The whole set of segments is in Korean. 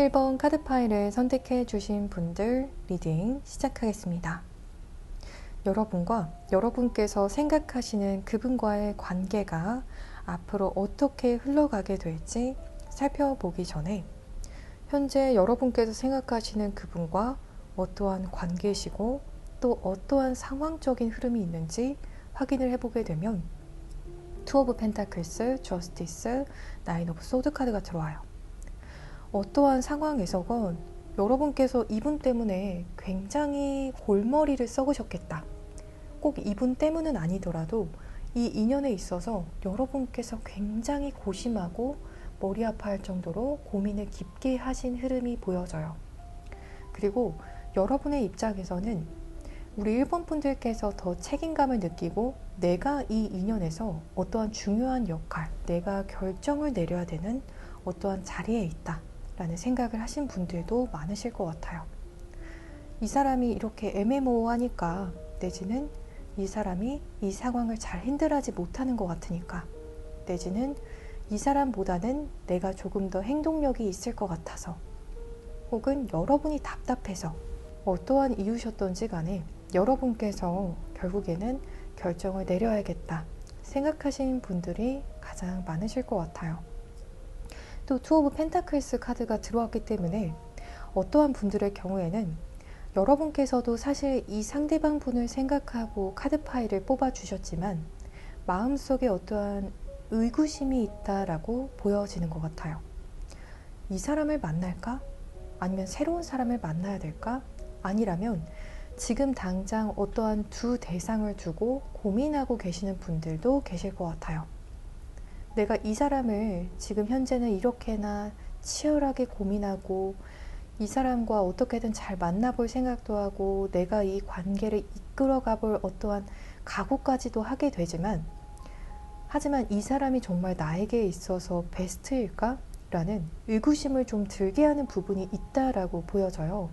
1번 카드 파일을 선택해 주신 분들 리딩 시작하겠습니다. 여러분과 여러분께서 생각하시는 그분과의 관계가 앞으로 어떻게 흘러가게 될지 살펴보기 전에 현재 여러분께서 생각하시는 그분과 어떠한 관계이시고 또 어떠한 상황적인 흐름이 있는지 확인을 해보게 되면 투 오브 펜타클스, 저스티스, 나인 오브 소드 카드가 들어와요. 어떠한 상황에서건 여러분께서 이분 때문에 굉장히 골머리를 썩으셨겠다. 꼭 이분 때문은 아니더라도 이 인연에 있어서 여러분께서 굉장히 고심하고 머리 아파할 정도로 고민을 깊게 하신 흐름이 보여져요. 그리고 여러분의 입장에서는 우리 1번 분들께서 더 책임감을 느끼고 내가 이 인연에서 어떠한 중요한 역할, 내가 결정을 내려야 되는 어떠한 자리에 있다 라는 생각을 하신 분들도 많으실 것 같아요. 이 사람이 이렇게 애매모호하니까 내지는 이 사람이 이 상황을 잘 핸들하지 못하는 것 같으니까 내지는 이 사람보다는 내가 조금 더 행동력이 있을 것 같아서 혹은 여러분이 답답해서 어떠한 이유셨던지 간에 여러분께서 결국에는 결정을 내려야겠다 생각하신 분들이 가장 많으실 것 같아요. 또 투 오브 펜타클스 카드가 들어왔기 때문에 어떠한 분들의 경우에는 여러분께서도 사실 이 상대방 분을 생각하고 카드 파일을 뽑아주셨지만 마음속에 어떠한 의구심이 있다라고 보여지는 것 같아요. 이 사람을 만날까? 아니면 새로운 사람을 만나야 될까? 아니라면 지금 당장 어떠한 두 대상을 두고 고민하고 계시는 분들도 계실 것 같아요. 내가 이 사람을 지금 현재는 이렇게나 치열하게 고민하고 이 사람과 어떻게든 잘 만나볼 생각도 하고 내가 이 관계를 이끌어가 볼 어떠한 각오까지도 하게 되지만 하지만 이 사람이 정말 나에게 있어서 베스트일까? 라는 의구심을 좀 들게 하는 부분이 있다라고 보여져요.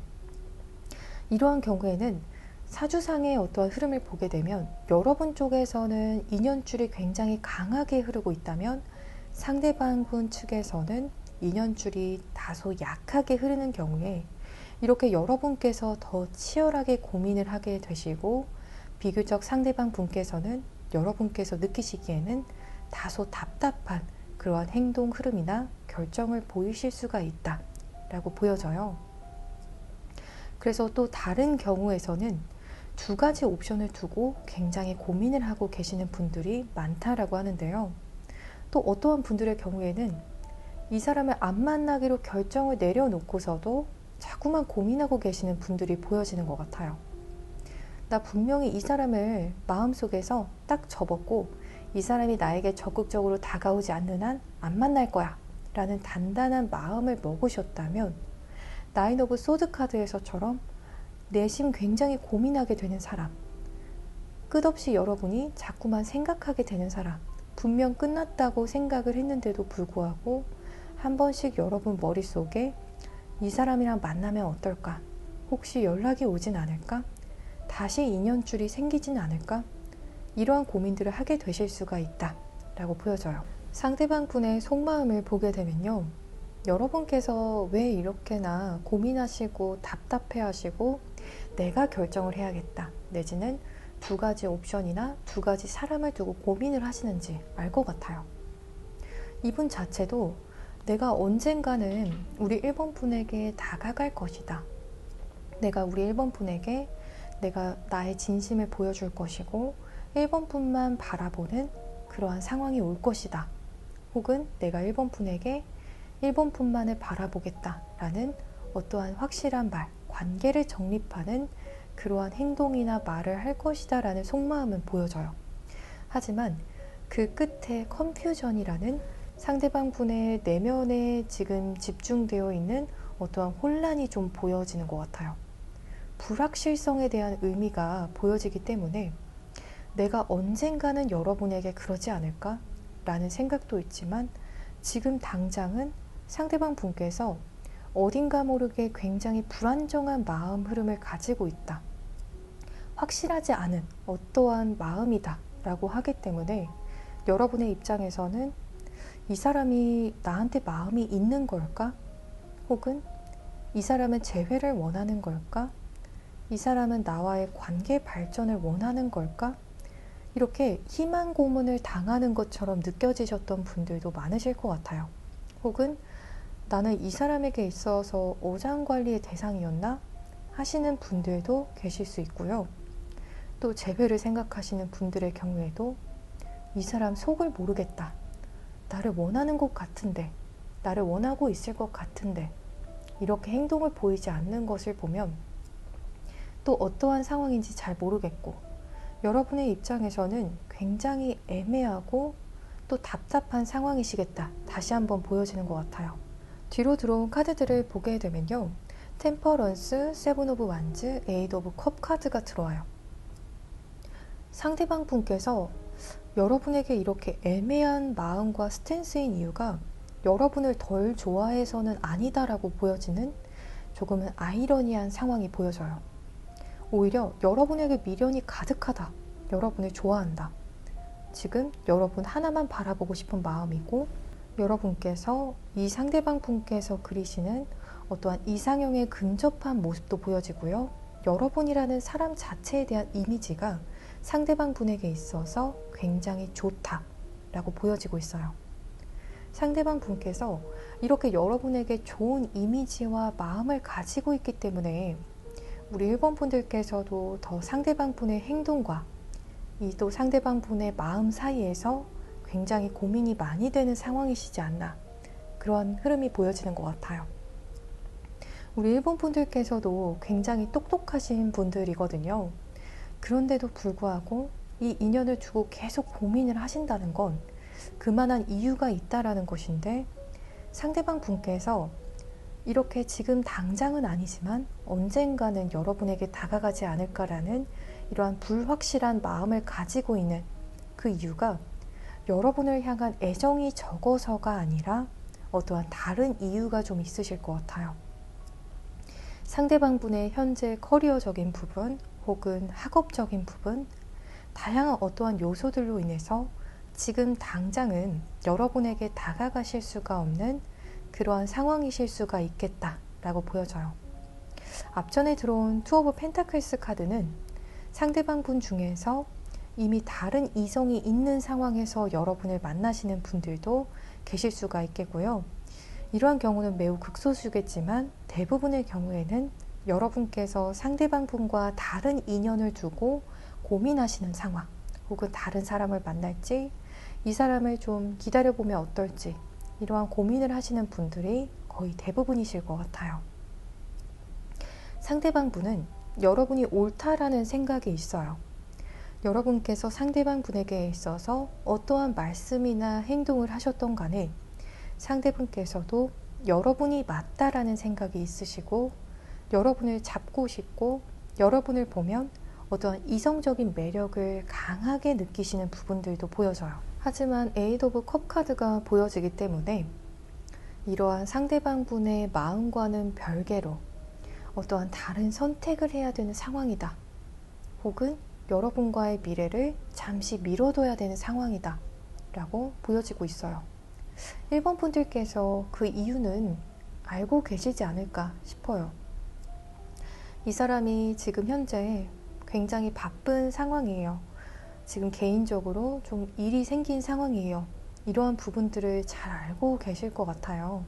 이러한 경우에는 사주상의 어떠한 흐름을 보게 되면 여러분 쪽에서는 인연줄이 굉장히 강하게 흐르고 있다면 상대방 분 측에서는 인연줄이 다소 약하게 흐르는 경우에 이렇게 여러분께서 더 치열하게 고민을 하게 되시고 비교적 상대방 분께서는 여러분께서 느끼시기에는 다소 답답한 그러한 행동 흐름이나 결정을 보이실 수가 있다 라고 보여져요. 그래서 또 다른 경우에서는 두 가지 옵션을 두고 굉장히 고민을 하고 계시는 분들이 많다라고 하는데요. 또 어떠한 분들의 경우에는 이 사람을 안 만나기로 결정을 내려놓고서도 자꾸만 고민하고 계시는 분들이 보여지는 것 같아요. 나 분명히 이 사람을 마음속에서 딱 접었고 이 사람이 나에게 적극적으로 다가오지 않는 한 안 만날 거야 라는 단단한 마음을 먹으셨다면 나인 오브 소드 카드에서처럼 내심 굉장히 고민하게 되는 사람, 끝없이 여러분이 자꾸만 생각하게 되는 사람, 분명 끝났다고 생각을 했는데도 불구하고 한 번씩 여러분 머릿속에 이 사람이랑 만나면 어떨까? 혹시 연락이 오진 않을까? 다시 인연줄이 생기진 않을까? 이러한 고민들을 하게 되실 수가 있다 라고 보여져요. 상대방 분의 속마음을 보게 되면요, 여러분께서 왜 이렇게나 고민하시고 답답해하시고 내가 결정을 해야겠다 내지는 두 가지 옵션이나 두 가지 사람을 두고 고민을 하시는지 알 것 같아요. 이분 자체도 내가 언젠가는 우리 1번 분에게 다가갈 것이다. 내가 우리 1번 분에게 내가 나의 진심을 보여줄 것이고 1번 분만 바라보는 그러한 상황이 올 것이다. 혹은 내가 1번 분에게 1번 분만을 바라보겠다 라는 어떠한 확실한 말, 관계를 정립하는 그러한 행동이나 말을 할 것이다 라는 속마음은 보여져요. 하지만 그 끝에 컨퓨전이라는 상대방 분의 내면에 지금 집중되어 있는 어떠한 혼란이 좀 보여지는 것 같아요. 불확실성에 대한 의미가 보여지기 때문에 내가 언젠가는 여러분에게 그러지 않을까? 라는 생각도 있지만 지금 당장은 상대방 분께서 어딘가 모르게 굉장히 불안정한 마음 흐름을 가지고 있다. 확실하지 않은 어떠한 마음이다 라고 하기 때문에 여러분의 입장에서는 이 사람이 나한테 마음이 있는 걸까? 혹은 이 사람은 재회를 원하는 걸까? 이 사람은 나와의 관계 발전을 원하는 걸까? 이렇게 희망 고문을 당하는 것처럼 느껴지셨던 분들도 많으실 것 같아요. 혹은 나는 이 사람에게 있어서 어장관리의 대상이었나? 하시는 분들도 계실 수 있고요. 또 재회를 생각하시는 분들의 경우에도 이 사람 속을 모르겠다. 나를 원하는 것 같은데, 나를 원하고 있을 것 같은데, 이렇게 행동을 보이지 않는 것을 보면 또 어떠한 상황인지 잘 모르겠고, 여러분의 입장에서는 굉장히 애매하고 또 답답한 상황이시겠다. 다시 한번 보여지는 것 같아요. 뒤로 들어온 카드들을 보게 되면요. 템퍼런스, 세븐 오브 완즈, 에이드 오브 컵 카드가 들어와요. 상대방 분께서 여러분에게 이렇게 애매한 마음과 스탠스인 이유가 여러분을 덜 좋아해서는 아니다라고 보여지는 조금은 아이러니한 상황이 보여져요. 오히려 여러분에게 미련이 가득하다. 여러분을 좋아한다. 지금 여러분 하나만 바라보고 싶은 마음이고, 여러분께서 이 상대방 분께서 그리시는 어떠한 이상형에 근접한 모습도 보여지고요. 여러분이라는 사람 자체에 대한 이미지가 상대방 분에게 있어서 굉장히 좋다라고 보여지고 있어요. 상대방 분께서 이렇게 여러분에게 좋은 이미지와 마음을 가지고 있기 때문에 우리 1번 분들께서도 더 상대방 분의 행동과 이 또 상대방 분의 마음 사이에서 굉장히 고민이 많이 되는 상황이시지 않나, 그런 흐름이 보여지는 것 같아요. 우리 1번 분들께서도 굉장히 똑똑하신 분들이거든요. 그런데도 불구하고 이 인연을 두고 계속 고민을 하신다는 건 그만한 이유가 있다라는 것인데, 상대방 분께서 이렇게 지금 당장은 아니지만 언젠가는 여러분에게 다가가지 않을까라는 이러한 불확실한 마음을 가지고 있는 그 이유가 여러분을 향한 애정이 적어서가 아니라 어떠한 다른 이유가 좀 있으실 것 같아요. 상대방 분의 현재 커리어적인 부분 혹은 학업적인 부분, 다양한 어떠한 요소들로 인해서 지금 당장은 여러분에게 다가가실 수가 없는 그러한 상황이실 수가 있겠다라고 보여져요. 앞전에 들어온 투 오브 펜타클스 카드는 상대방 분 중에서 이미 다른 이성이 있는 상황에서 여러분을 만나시는 분들도 계실 수가 있겠고요. 이러한 경우는 매우 극소수겠지만 대부분의 경우에는 여러분께서 상대방 분과 다른 인연을 두고 고민하시는 상황, 혹은 다른 사람을 만날지, 이 사람을 좀 기다려보면 어떨지, 이러한 고민을 하시는 분들이 거의 대부분이실 것 같아요. 상대방 분은 여러분이 옳다라는 생각이 있어요. 여러분께서 상대방 분에게 있어서 어떠한 말씀이나 행동을 하셨던 간에 상대분께서도 여러분이 맞다라는 생각이 있으시고, 여러분을 잡고 싶고, 여러분을 보면 어떠한 이성적인 매력을 강하게 느끼시는 부분들도 보여져요. 하지만 에이드 오브 컵 카드가 보여지기 때문에 이러한 상대방 분의 마음과는 별개로 어떠한 다른 선택을 해야 되는 상황이다. 혹은 여러분과의 미래를 잠시 미뤄둬야 되는 상황이다 라고 보여지고 있어요. 1번 분들께서 그 이유는 알고 계시지 않을까 싶어요. 이 사람이 지금 현재 굉장히 바쁜 상황이에요. 지금 개인적으로 좀 일이 생긴 상황이에요. 이러한 부분들을 잘 알고 계실 것 같아요.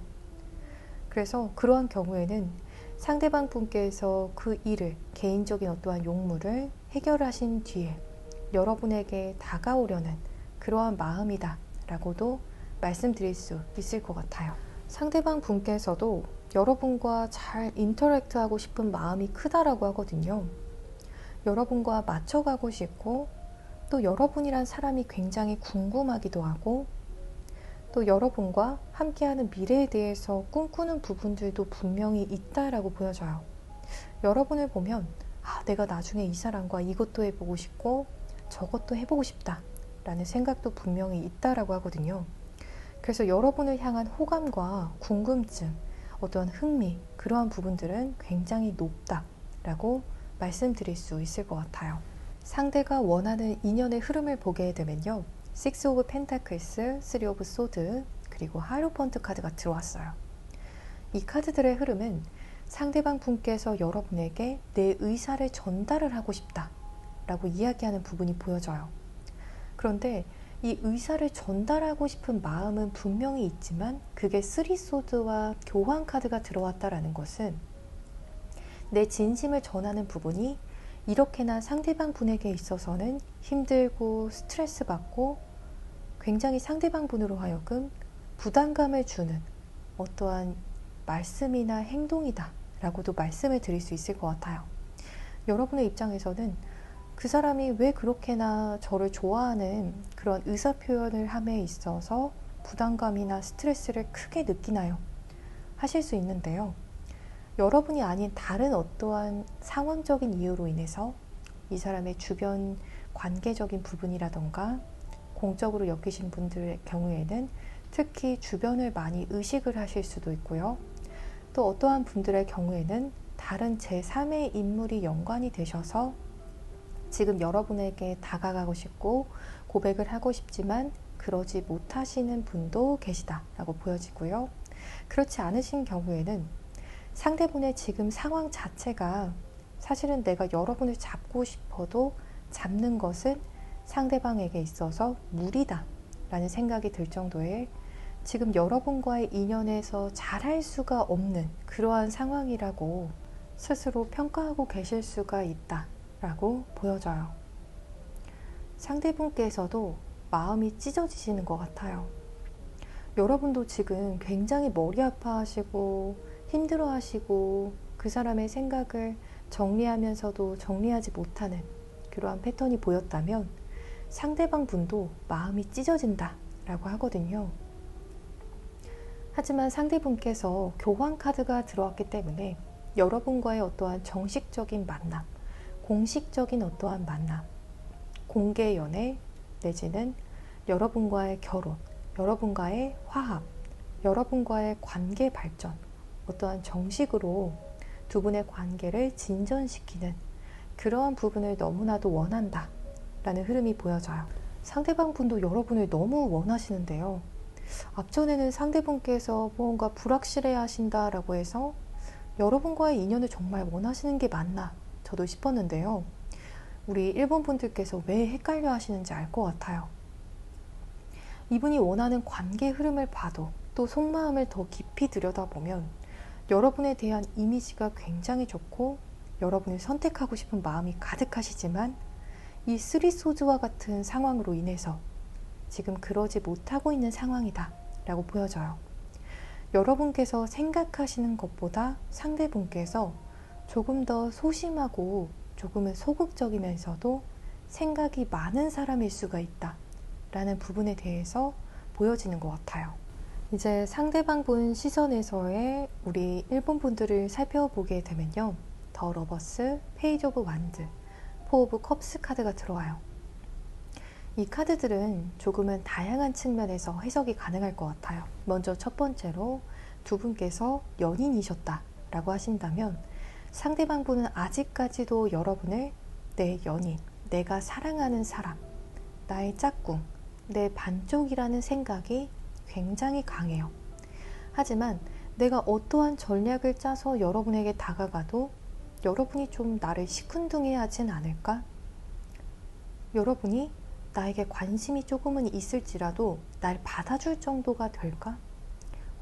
그래서 그러한 경우에는 상대방 분께서 그 일을, 개인적인 어떠한 용무를 해결하신 뒤에 여러분에게 다가오려는 그러한 마음이다 라고도 말씀드릴 수 있을 것 같아요. 상대방 분께서도 여러분과 잘 인터랙트하고 싶은 마음이 크다라고 하거든요. 여러분과 맞춰가고 싶고, 또 여러분이란 사람이 굉장히 궁금하기도 하고, 또 여러분과 함께하는 미래에 대해서 꿈꾸는 부분들도 분명히 있다라고 보여져요. 여러분을 보면 내가 나중에 이 사람과 이것도 해보고 싶고 저것도 해보고 싶다 라는 생각도 분명히 있다라고 하거든요. 그래서 여러분을 향한 호감과 궁금증, 어떤 흥미, 그러한 부분들은 굉장히 높다라고 말씀드릴 수 있을 것 같아요. 상대가 원하는 인연의 흐름을 보게 되면요, 6 오브 펜타클스, 3 오브 소드, 그리고 하이로펀트 카드가 들어왔어요. 이 카드들의 흐름은 상대방 분께서 여러분에게 내 의사를 전달을 하고 싶다 라고 이야기하는 부분이 보여져요. 그런데 이 의사를 전달하고 싶은 마음은 분명히 있지만 그게 쓰리소드와 교환 카드가 들어왔다라는 것은 내 진심을 전하는 부분이 이렇게나 상대방 분에게 있어서는 힘들고 스트레스 받고 굉장히 상대방 분으로 하여금 부담감을 주는 어떠한 말씀이나 행동이다 라고도 말씀을 드릴 수 있을 것 같아요. 여러분의 입장에서는 그 사람이 왜 그렇게나 저를 좋아하는 그런 의사표현을 함에 있어서 부담감이나 스트레스를 크게 느끼나요? 하실 수 있는데요. 여러분이 아닌 다른 어떠한 상황적인 이유로 인해서 이 사람의 주변 관계적인 부분이라던가 공적으로 엮이신 분들의 경우에는 특히 주변을 많이 의식을 하실 수도 있고요. 또 어떠한 분들의 경우에는 다른 제3의 인물이 연관이 되셔서 지금 여러분에게 다가가고 싶고 고백을 하고 싶지만 그러지 못하시는 분도 계시다라고 보여지고요. 그렇지 않으신 경우에는 상대분의 지금 상황 자체가 사실은 내가 여러분을 잡고 싶어도 잡는 것은 상대방에게 있어서 무리다 라는 생각이 들 정도의 지금 여러분과의 인연에서 잘할 수가 없는 그러한 상황이라고 스스로 평가하고 계실 수가 있다 라고 보여져요. 상대분께서도 마음이 찢어지시는 것 같아요. 여러분도 지금 굉장히 머리 아파하시고 힘들어하시고 그 사람의 생각을 정리하면서도 정리하지 못하는 그러한 패턴이 보였다면 상대방 분도 마음이 찢어진다 라고 하거든요. 하지만 상대분께서 교환 카드가 들어왔기 때문에 여러분과의 어떠한 정식적인 만남, 공식적인 어떠한 만남, 공개 연애 내지는 여러분과의 결혼, 여러분과의 화합, 여러분과의 관계 발전, 어떠한 정식으로 두 분의 관계를 진전시키는 그러한 부분을 너무나도 원한다 라는 흐름이 보여져요. 상대방 분도 여러분을 너무 원하시는데요. 앞전에는 상대분께서 뭔가 불확실해 하신다라고 해서 여러분과의 인연을 정말 원하시는 게 맞나 저도 싶었는데요. 우리 일본 분들께서 왜 헷갈려 하시는지 알 것 같아요. 이분이 원하는 관계 흐름을 봐도 또 속마음을 더 깊이 들여다보면 여러분에 대한 이미지가 굉장히 좋고 여러분을 선택하고 싶은 마음이 가득하시지만 이 쓰리소드와 같은 상황으로 인해서 지금 그러지 못하고 있는 상황이다 라고 보여져요. 여러분께서 생각하시는 것보다 상대분께서 조금 더 소심하고 조금은 소극적이면서도 생각이 많은 사람일 수가 있다 라는 부분에 대해서 보여지는 것 같아요. 이제 상대방 분 시선에서의 우리 일본 분들을 살펴보게 되면요. 더 러버스, 페이지 오브 완드, 포 오브 컵스 카드가 들어와요. 이 카드들은 조금은 다양한 측면에서 해석이 가능할 것 같아요. 먼저 첫 번째로 두 분께서 연인이셨다 라고 하신다면 상대방 분은 아직까지도 여러분을 내 연인, 내가 사랑하는 사람, 나의 짝꿍, 내 반쪽이라는 생각이 굉장히 강해요. 하지만 내가 어떠한 전략을 짜서 여러분에게 다가가도 여러분이 좀 나를 시큰둥해 하진 않을까? 여러분이 나에게 관심이 조금은 있을지라도 날 받아줄 정도가 될까?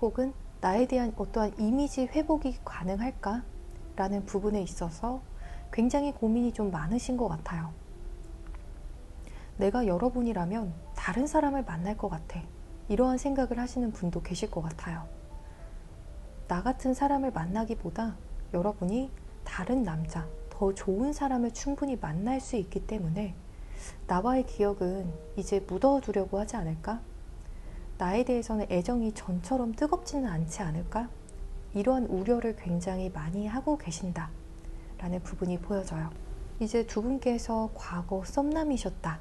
혹은 나에 대한 어떠한 이미지 회복이 가능할까? 라는 부분에 있어서 굉장히 고민이 좀 많으신 것 같아요. 내가 여러분이라면 다른 사람을 만날 것 같아. 이러한 생각을 하시는 분도 계실 것 같아요. 나 같은 사람을 만나기보다 여러분이 다른 남자, 더 좋은 사람을 충분히 만날 수 있기 때문에 나와의 기억은 이제 묻어두려고 하지 않을까? 나에 대해서는 애정이 전처럼 뜨겁지는 않지 않을까? 이러한 우려를 굉장히 많이 하고 계신다 라는 부분이 보여져요. 이제 두 분께서 과거 썸남이셨다.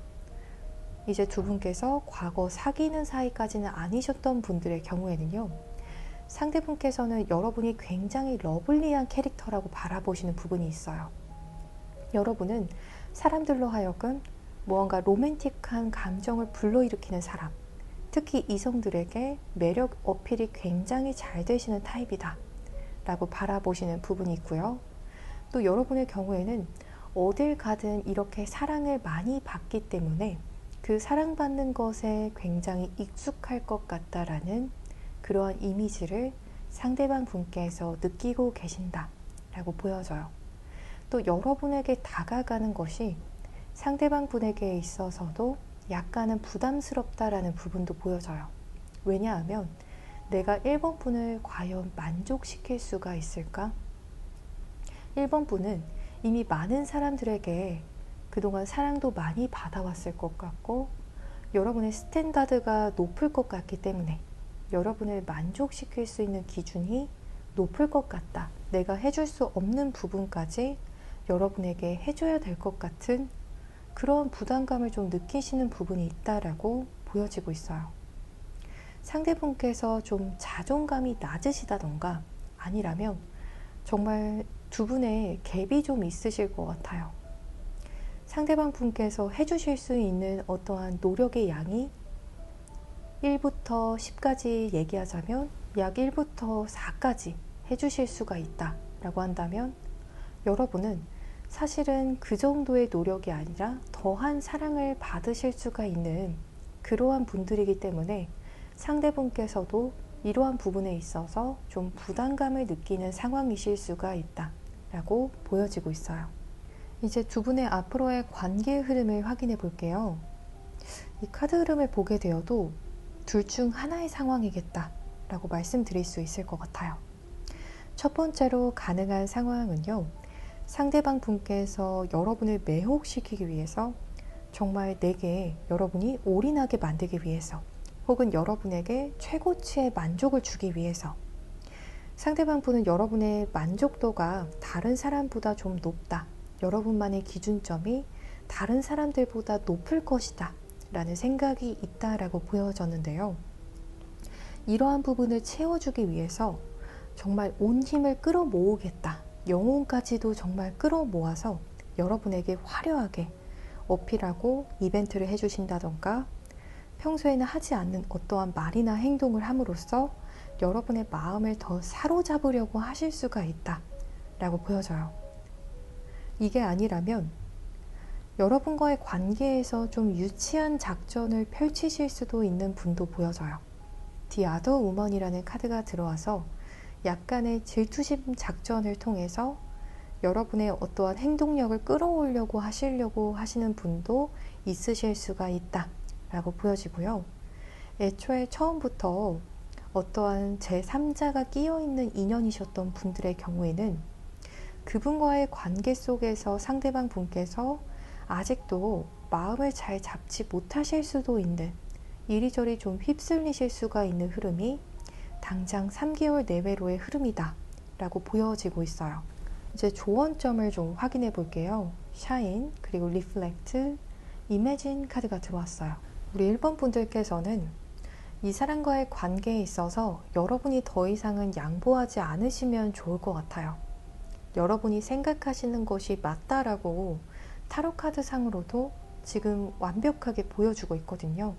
이제 두 분께서 과거 사귀는 사이까지는 아니셨던 분들의 경우에는요. 상대분께서는 여러분이 굉장히 러블리한 캐릭터라고 바라보시는 부분이 있어요. 여러분은 사람들로 하여금 무언가 로맨틱한 감정을 불러일으키는 사람, 특히 이성들에게 매력 어필이 굉장히 잘 되시는 타입이다 라고 바라보시는 부분이 있고요. 또 여러분의 경우에는 어딜 가든 이렇게 사랑을 많이 받기 때문에 그 사랑받는 것에 굉장히 익숙할 것 같다라는 그러한 이미지를 상대방 분께서 느끼고 계신다 라고 보여져요. 또 여러분에게 다가가는 것이 상대방 분에게 있어서도 약간은 부담스럽다라는 부분도 보여져요. 왜냐하면 내가 1번 분을 과연 만족시킬 수가 있을까? 1번 분은 이미 많은 사람들에게 그동안 사랑도 많이 받아왔을 것 같고 여러분의 스탠다드가 높을 것 같기 때문에 여러분을 만족시킬 수 있는 기준이 높을 것 같다. 내가 해줄 수 없는 부분까지 여러분에게 해줘야 될 것 같은 그런 부담감을 좀 느끼시는 부분이 있다라고 보여지고 있어요. 상대분께서 좀 자존감이 낮으시다던가 아니라면 정말 두 분의 갭이 좀 있으실 것 같아요. 상대방 분께서 해주실 수 있는 어떠한 노력의 양이 1부터 10까지 얘기하자면 약 1부터 4까지 해주실 수가 있다 라고 한다면 여러분은 사실은 그 정도의 노력이 아니라 더한 사랑을 받으실 수가 있는 그러한 분들이기 때문에 상대분께서도 이러한 부분에 있어서 좀 부담감을 느끼는 상황이실 수가 있다 라고 보여지고 있어요. 이제 두 분의 앞으로의 관계의 흐름을 확인해 볼게요. 이 카드 흐름을 보게 되어도 둘 중 하나의 상황이겠다 라고 말씀드릴 수 있을 것 같아요. 첫 번째로 가능한 상황은요, 상대방 분께서 여러분을 매혹시키기 위해서 정말 내게 여러분이 올인하게 만들기 위해서 혹은 여러분에게 최고치의 만족을 주기 위해서 상대방 분은 여러분의 만족도가 다른 사람보다 좀 높다. 여러분만의 기준점이 다른 사람들보다 높을 것이다. 라는 생각이 있다라고 보여졌는데요. 이러한 부분을 채워주기 위해서 정말 온 힘을 끌어모으겠다. 영혼까지도 정말 끌어모아서 여러분에게 화려하게 어필하고 이벤트를 해주신다던가 평소에는 하지 않는 어떠한 말이나 행동을 함으로써 여러분의 마음을 더 사로잡으려고 하실 수가 있다 라고 보여져요. 이게 아니라면 여러분과의 관계에서 좀 유치한 작전을 펼치실 수도 있는 분도 보여져요. The Other Woman이라는 카드가 들어와서 약간의 질투심 작전을 통해서 여러분의 어떠한 행동력을 끌어오려고 하시는 분도 있으실 수가 있다 라고 보여지고요. 애초에 처음부터 어떠한 제3자가 끼어있는 인연이셨던 분들의 경우에는 그분과의 관계 속에서 상대방 분께서 아직도 마음을 잘 잡지 못하실 수도 있는, 이리저리 좀 휩쓸리실 수가 있는 흐름이 당장 3개월 내외로의 흐름이다 라고 보여지고 있어요. 이제 조언점을 좀 확인해 볼게요. 샤인, 그리고 리플렉트, 이매진 카드가 들어왔어요. 우리 1번 분들께서는 이 사람과의 관계에 있어서 여러분이 더 이상은 양보하지 않으시면 좋을 것 같아요. 여러분이 생각하시는 것이 맞다라고 타로카드 상으로도 지금 완벽하게 보여주고 있거든요.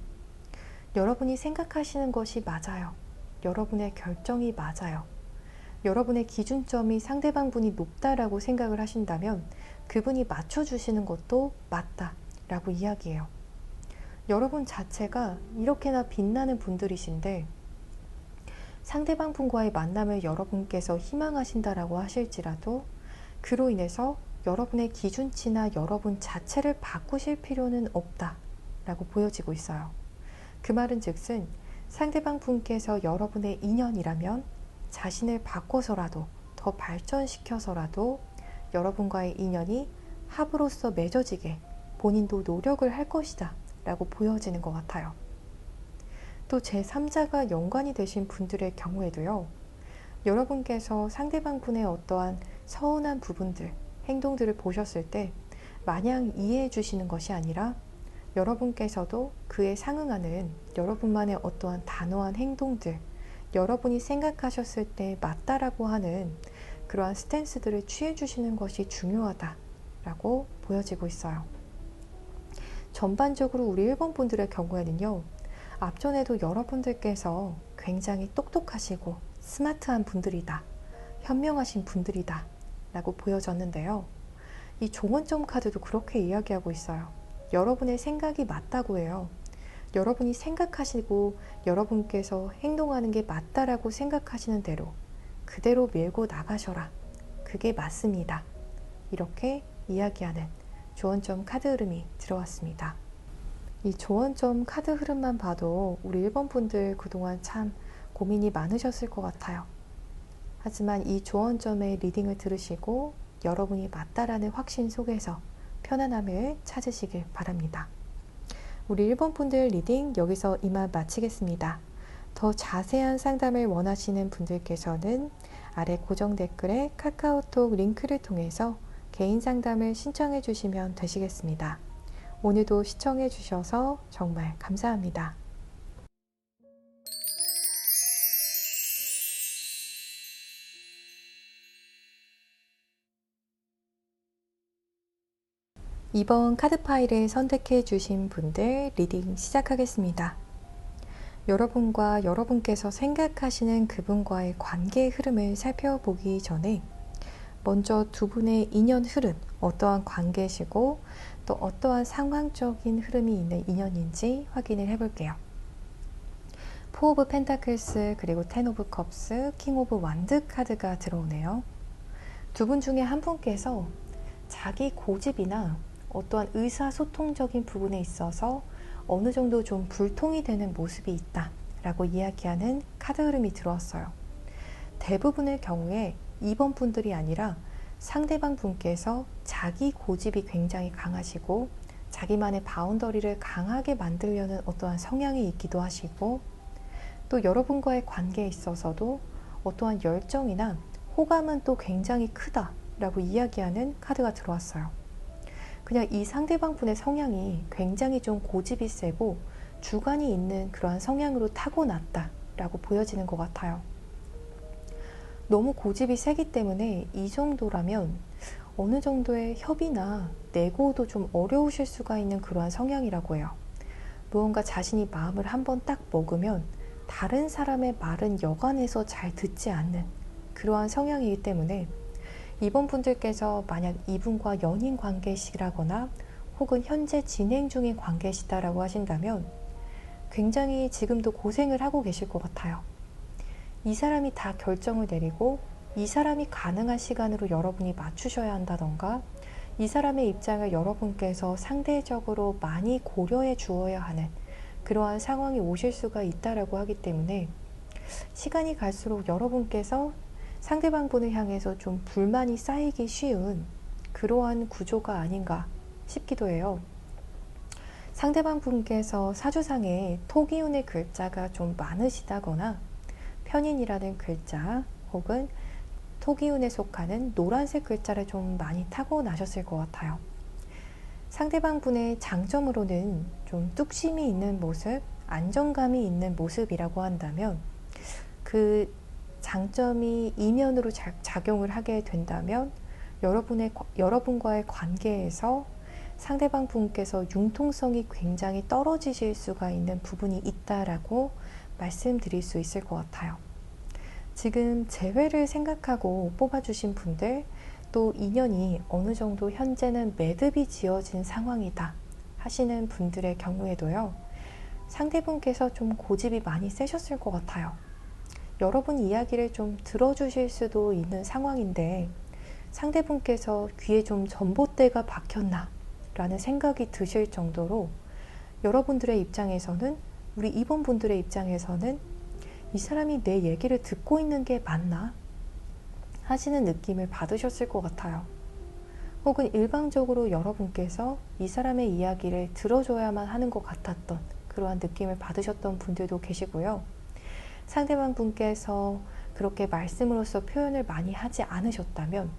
여러분이 생각하시는 것이 맞아요. 여러분의 결정이 맞아요. 여러분의 기준점이 상대방 분이 높다라고 생각을 하신다면 그분이 맞춰주시는 것도 맞다라고 이야기해요. 여러분 자체가 이렇게나 빛나는 분들이신데 상대방 분과의 만남을 여러분께서 희망하신다라고 하실지라도 그로 인해서 여러분의 기준치나 여러분 자체를 바꾸실 필요는 없다라고 보여지고 있어요. 그 말은 즉슨 상대방 분께서 여러분의 인연이라면 자신을 바꿔서라도 더 발전시켜서라도 여러분과의 인연이 합으로서 맺어지게 본인도 노력을 할 것이다 라고 보여지는 것 같아요. 또 제3자가 연관이 되신 분들의 경우에도요, 여러분께서 상대방 분의 어떠한 서운한 부분들, 행동들을 보셨을 때 마냥 이해해 주시는 것이 아니라 여러분께서도 그에 상응하는 여러분만의 어떠한 단호한 행동들, 여러분이 생각하셨을 때 맞다라고 하는 그러한 스탠스들을 취해 주시는 것이 중요하다라고 보여지고 있어요. 전반적으로 우리 1번 분들의 경우에는요, 앞전에도 여러분들께서 굉장히 똑똑하시고 스마트한 분들이다, 현명하신 분들이다 라고 보여졌는데요. 이 종원점 카드도 그렇게 이야기하고 있어요. 여러분의 생각이 맞다고 해요. 여러분이 생각하시고 여러분께서 행동하는 게 맞다라고 생각하시는 대로 그대로 밀고 나가셔라. 그게 맞습니다. 이렇게 이야기하는 조언점 카드 흐름이 들어왔습니다. 이 조언점 카드 흐름만 봐도 우리 1번 분들 그동안 참 고민이 많으셨을 것 같아요. 하지만 이 조언점의 리딩을 들으시고 여러분이 맞다라는 확신 속에서 편안함을 찾으시길 바랍니다. 우리 1번 분들 리딩 여기서 이만 마치겠습니다. 더 자세한 상담을 원하시는 분들께서는 아래 고정 댓글에 카카오톡 링크를 통해서 개인 상담을 신청해 주시면 되시겠습니다. 오늘도 시청해 주셔서 정말 감사합니다. 이번 카드 파일을 선택해 주신 분들 리딩 시작하겠습니다. 여러분과 여러분께서 생각하시는 그분과의 관계의 흐름을 살펴보기 전에 먼저 두 분의 인연 흐름, 어떠한 관계시고 또 어떠한 상황적인 흐름이 있는 인연인지 확인을 해볼게요. 포 오브 펜타클스 그리고 텐 오브 컵스, 킹 오브 완드 카드가 들어오네요. 두 분 중에 한 분께서 자기 고집이나 어떠한 의사소통적인 부분에 있어서 어느 정도 좀 불통이 되는 모습이 있다 라고 이야기하는 카드 흐름이 들어왔어요. 대부분의 경우에 2번 분들이 아니라 상대방 분께서 자기 고집이 굉장히 강하시고 자기만의 바운더리를 강하게 만들려는 어떠한 성향이 있기도 하시고 또 여러분과의 관계에 있어서도 어떠한 열정이나 호감은 또 굉장히 크다 라고 이야기하는 카드가 들어왔어요. 그냥 이 상대방 분의 성향이 굉장히 좀 고집이 세고 주관이 있는 그러한 성향으로 타고났다 라고 보여지는 것 같아요. 너무 고집이 세기 때문에 이 정도라면 어느 정도의 협의나 내고도 좀 어려우실 수가 있는 그러한 성향이라고 해요. 무언가 자신이 마음을 한번 딱 먹으면 다른 사람의 말은 여간해서 잘 듣지 않는 그러한 성향이기 때문에 이번 분들께서 만약 이분과 연인 관계시라거나 혹은 현재 진행 중인 관계시다라고 하신다면 굉장히 지금도 고생을 하고 계실 것 같아요. 이 사람이 다 결정을 내리고 이 사람이 가능한 시간으로 여러분이 맞추셔야 한다던가 이 사람의 입장을 여러분께서 상대적으로 많이 고려해 주어야 하는 그러한 상황이 오실 수가 있다라고 하기 때문에 시간이 갈수록 여러분께서 상대방 분을 향해서 좀 불만이 쌓이기 쉬운 그러한 구조가 아닌가 싶기도 해요. 상대방 분께서 사주상에 토기운의 글자가 좀 많으시다거나 편인이라는 글자 혹은 토기운에 속하는 노란색 글자를 좀 많이 타고나셨을 것 같아요. 상대방 분의 장점으로는 좀 뚝심이 있는 모습, 안정감이 있는 모습이라고 한다면 그 장점이 이면으로 작용을 하게 된다면 여러분과의 관계에서 상대방 분께서 융통성이 굉장히 떨어지실 수가 있는 부분이 있다라고 말씀드릴 수 있을 것 같아요. 지금 재회를 생각하고 뽑아주신 분들 또 인연이 어느 정도 현재는 매듭이 지어진 상황이다 하시는 분들의 경우에도요. 상대분께서 좀 고집이 많이 세셨을 것 같아요. 여러분 이야기를 좀 들어주실 수도 있는 상황인데 상대분께서 귀에 좀 전봇대가 박혔나 라는 생각이 드실 정도로 여러분들의 입장에서는 우리 2번 분들의 입장에서는 이 사람이 내 얘기를 듣고 있는 게 맞나 하시는 느낌을 받으셨을 것 같아요. 혹은 일방적으로 여러분께서 이 사람의 이야기를 들어줘야만 하는 것 같았던 그러한 느낌을 받으셨던 분들도 계시고요. 상대방 분께서 그렇게 말씀으로써 표현을 많이 하지 않으셨다면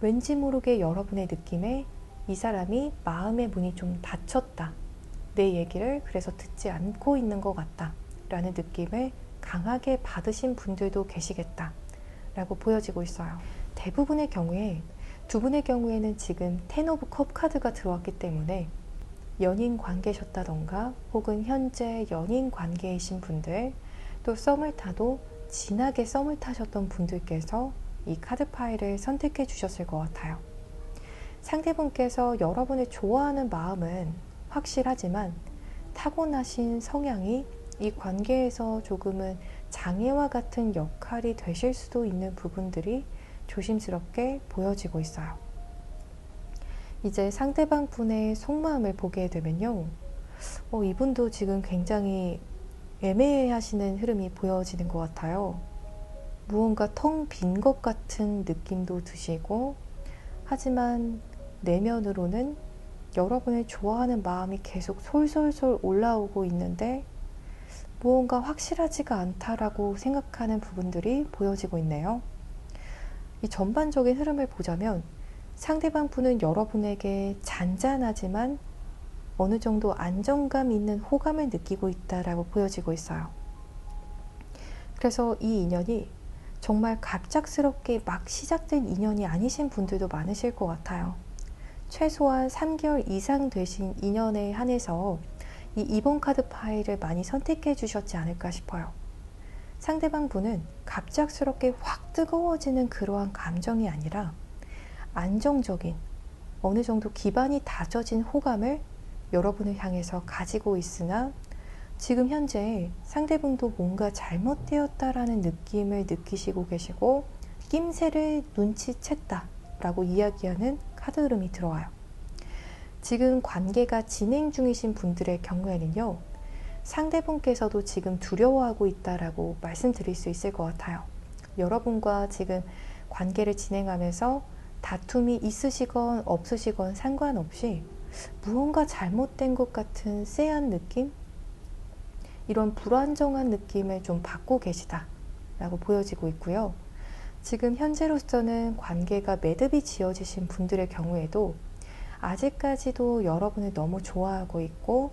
왠지 모르게 여러분의 느낌에 이 사람이 마음의 문이 좀 닫혔다. 내 얘기를 그래서 듣지 않고 있는 것 같다. 라는 느낌을 강하게 받으신 분들도 계시겠다. 라고 보여지고 있어요. 대부분의 경우에 두 분의 경우에는 지금 텐 오브 컵 카드가 들어왔기 때문에 연인 관계셨다던가 혹은 현재 연인 관계이신 분들 또 썸을 타도 진하게 썸을 타셨던 분들께서 이 카드 파일을 선택해 주셨을 것 같아요. 상대분께서 여러분을 좋아하는 마음은 확실하지만 타고나신 성향이 이 관계에서 조금은 장애와 같은 역할이 되실 수도 있는 부분들이 조심스럽게 보여지고 있어요. 이제 상대방 분의 속마음을 보게 되면요. 이분도 지금 굉장히 애매하시는 흐름이 보여지는 것 같아요. 무언가 텅 빈 것 같은 느낌도 드시고, 하지만 내면으로는 여러분을 좋아하는 마음이 계속 솔솔솔 올라오고 있는데 무언가 확실하지가 않다라고 생각하는 부분들이 보여지고 있네요. 이 전반적인 흐름을 보자면 상대방 분은 여러분에게 잔잔하지만 어느 정도 안정감 있는 호감을 느끼고 있다라고 보여지고 있어요. 그래서 이 인연이 정말 갑작스럽게 막 시작된 인연이 아니신 분들도 많으실 것 같아요. 최소한 3개월 이상 되신 인연에 한해서 이 2번 카드 파일을 많이 선택해 주셨지 않을까 싶어요. 상대방 분은 갑작스럽게 확 뜨거워지는 그러한 감정이 아니라 안정적인 어느 정도 기반이 다져진 호감을 여러분을 향해서 가지고 있으나 지금 현재 상대분도 뭔가 잘못되었다라는 느낌을 느끼시고 계시고 낌새를 눈치챘다 라고 이야기하는 카드 흐름이 들어와요. 지금 관계가 진행 중이신 분들의 경우에는요, 상대분께서도 지금 두려워하고 있다라고 말씀드릴 수 있을 것 같아요. 여러분과 지금 관계를 진행하면서 다툼이 있으시건 없으시건 상관없이 무언가 잘못된 것 같은 쎄한 느낌? 이런 불안정한 느낌을 좀 받고 계시다라고 보여지고 있고요. 지금 현재로서는 관계가 매듭이 지어지신 분들의 경우에도 아직까지도 여러분을 너무 좋아하고 있고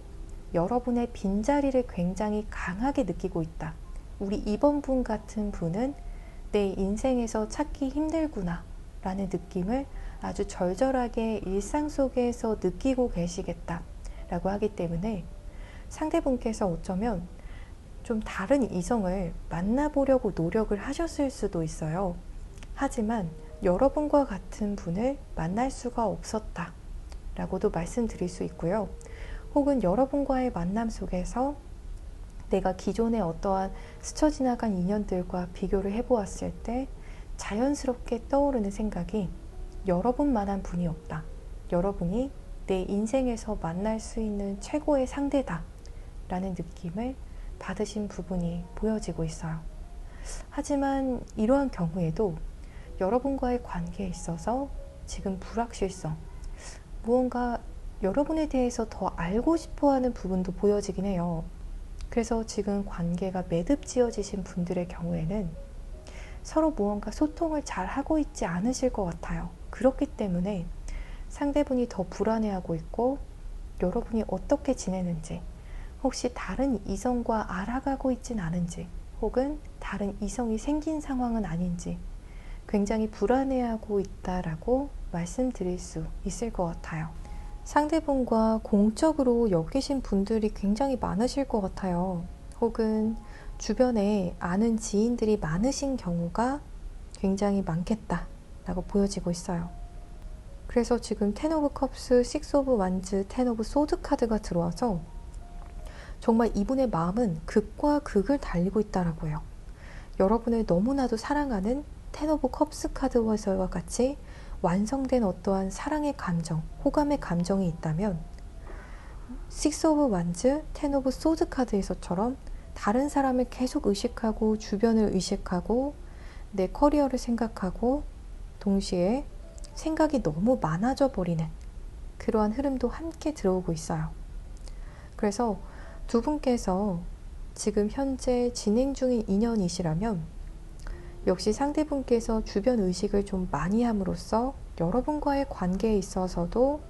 여러분의 빈자리를 굉장히 강하게 느끼고 있다. 우리 이번 분 같은 분은 내 인생에서 찾기 힘들구나 라는 느낌을 아주 절절하게 일상 속에서 느끼고 계시겠다 라고 하기 때문에 상대분께서 어쩌면 좀 다른 이성을 만나보려고 노력을 하셨을 수도 있어요. 하지만 여러분과 같은 분을 만날 수가 없었다 라고도 말씀드릴 수 있고요. 혹은 여러분과의 만남 속에서 내가 기존의 어떠한 스쳐 지나간 인연들과 비교를 해보았을 때 자연스럽게 떠오르는 생각이 여러분만한 분이 없다. 여러분이 내 인생에서 만날 수 있는 최고의 상대다 라는 느낌을 받으신 부분이 보여지고 있어요. 하지만 이러한 경우에도 여러분과의 관계에 있어서 지금 불확실성, 무언가 여러분에 대해서 더 알고 싶어 하는 부분도 보여지긴 해요. 그래서 지금 관계가 매듭 지어지신 분들의 경우에는 서로 무언가 소통을 잘 하고 있지 않으실 것 같아요. 그렇기 때문에 상대분이 더 불안해하고 있고 여러분이 어떻게 지내는지, 혹시 다른 이성과 알아가고 있진 않은지, 혹은 다른 이성이 생긴 상황은 아닌지 굉장히 불안해하고 있다라고 말씀드릴 수 있을 것 같아요. 상대분과 공적으로 여기신 분들이 굉장히 많으실 것 같아요. 혹은 주변에 아는 지인들이 많으신 경우가 굉장히 많겠다라고 보여지고 있어요. 그래서 지금 텐 오브 컵스, 식스 오브 완즈, 텐 오브 소드 카드가 들어와서 정말 이분의 마음은 극과 극을 달리고 있다라고 해요. 여러분을 너무나도 사랑하는 텐 오브 컵스 카드와서와 같이 완성된 어떠한 사랑의 감정, 호감의 감정이 있다면 식스 오브 완즈, 텐 오브 소드 카드에서처럼 다른 사람을 계속 의식하고 주변을 의식하고 내 커리어를 생각하고 동시에 생각이 너무 많아져 버리는 그러한 흐름도 함께 들어오고 있어요. 그래서 두 분께서 지금 현재 진행 중인 인연이시라면 역시 상대분께서 주변 의식을 좀 많이 함으로써 여러분과의 관계에 있어서도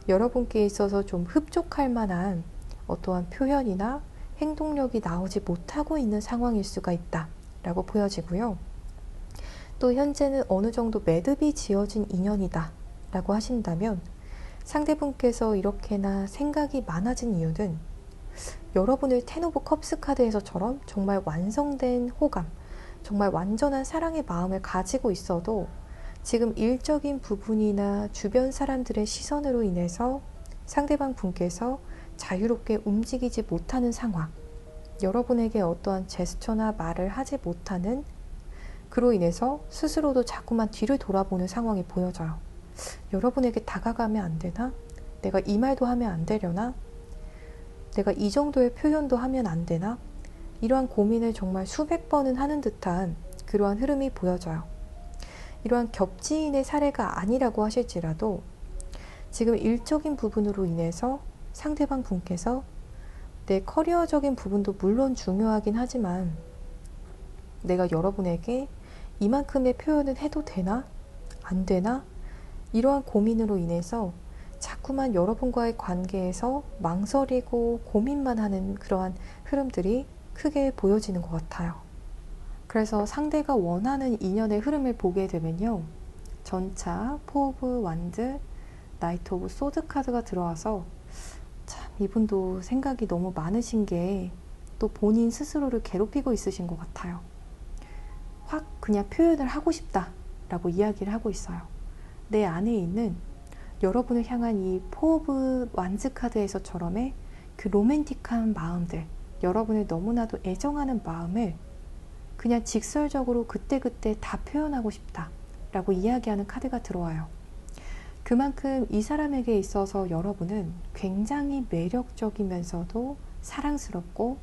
여러분께 있어서 좀 흡족할 만한 어떠한 표현이나 행동력이 나오지 못하고 있는 상황일 수가 있다 라고 보여지고요. 또 현재는 어느 정도 매듭이 지어진 인연이다 라고 하신다면 상대분께서 이렇게나 생각이 많아진 이유는 여러분을 텐 오브 컵스 카드에서처럼 정말 완성된 호감, 정말 완전한 사랑의 마음을 가지고 있어도 지금 일적인 부분이나 주변 사람들의 시선으로 인해서 상대방 분께서 자유롭게 움직이지 못하는 상황, 여러분에게 어떠한 제스처나 말을 하지 못하는, 그로 인해서 스스로도 자꾸만 뒤를 돌아보는 상황이 보여져요. 여러분에게 다가가면 안 되나? 내가 이 말도 하면 안 되려나? 내가 이 정도의 표현도 하면 안 되나? 이러한 고민을 정말 수백 번은 하는 듯한 그러한 흐름이 보여져요. 이러한 겹지인의 사례가 아니라고 하실지라도 지금 일적인 부분으로 인해서 상대방 분께서 내 커리어적인 부분도 물론 중요하긴 하지만 내가 여러분에게 이만큼의 표현을 해도 되나? 안 되나? 이러한 고민으로 인해서 자꾸만 여러분과의 관계에서 망설이고 고민만 하는 그러한 흐름들이 크게 보여지는 것 같아요. 그래서 상대가 원하는 인연의 흐름을 보게 되면요, 전차, 포 오브 완드, 나이트 오브 소드 카드가 들어와서 참 이분도 생각이 너무 많으신 게 또 본인 스스로를 괴롭히고 있으신 것 같아요. 확 그냥 표현을 하고 싶다 라고 이야기를 하고 있어요. 내 안에 있는 여러분을 향한 이 포 오브 완즈 카드에서처럼의 그 로맨틱한 마음들, 여러분을 너무나도 애정하는 마음을 그냥 직설적으로 그때그때 다 표현하고 싶다 라고 이야기하는 카드가 들어와요. 그만큼 이 사람에게 있어서 여러분은 굉장히 매력적이면서도 사랑스럽고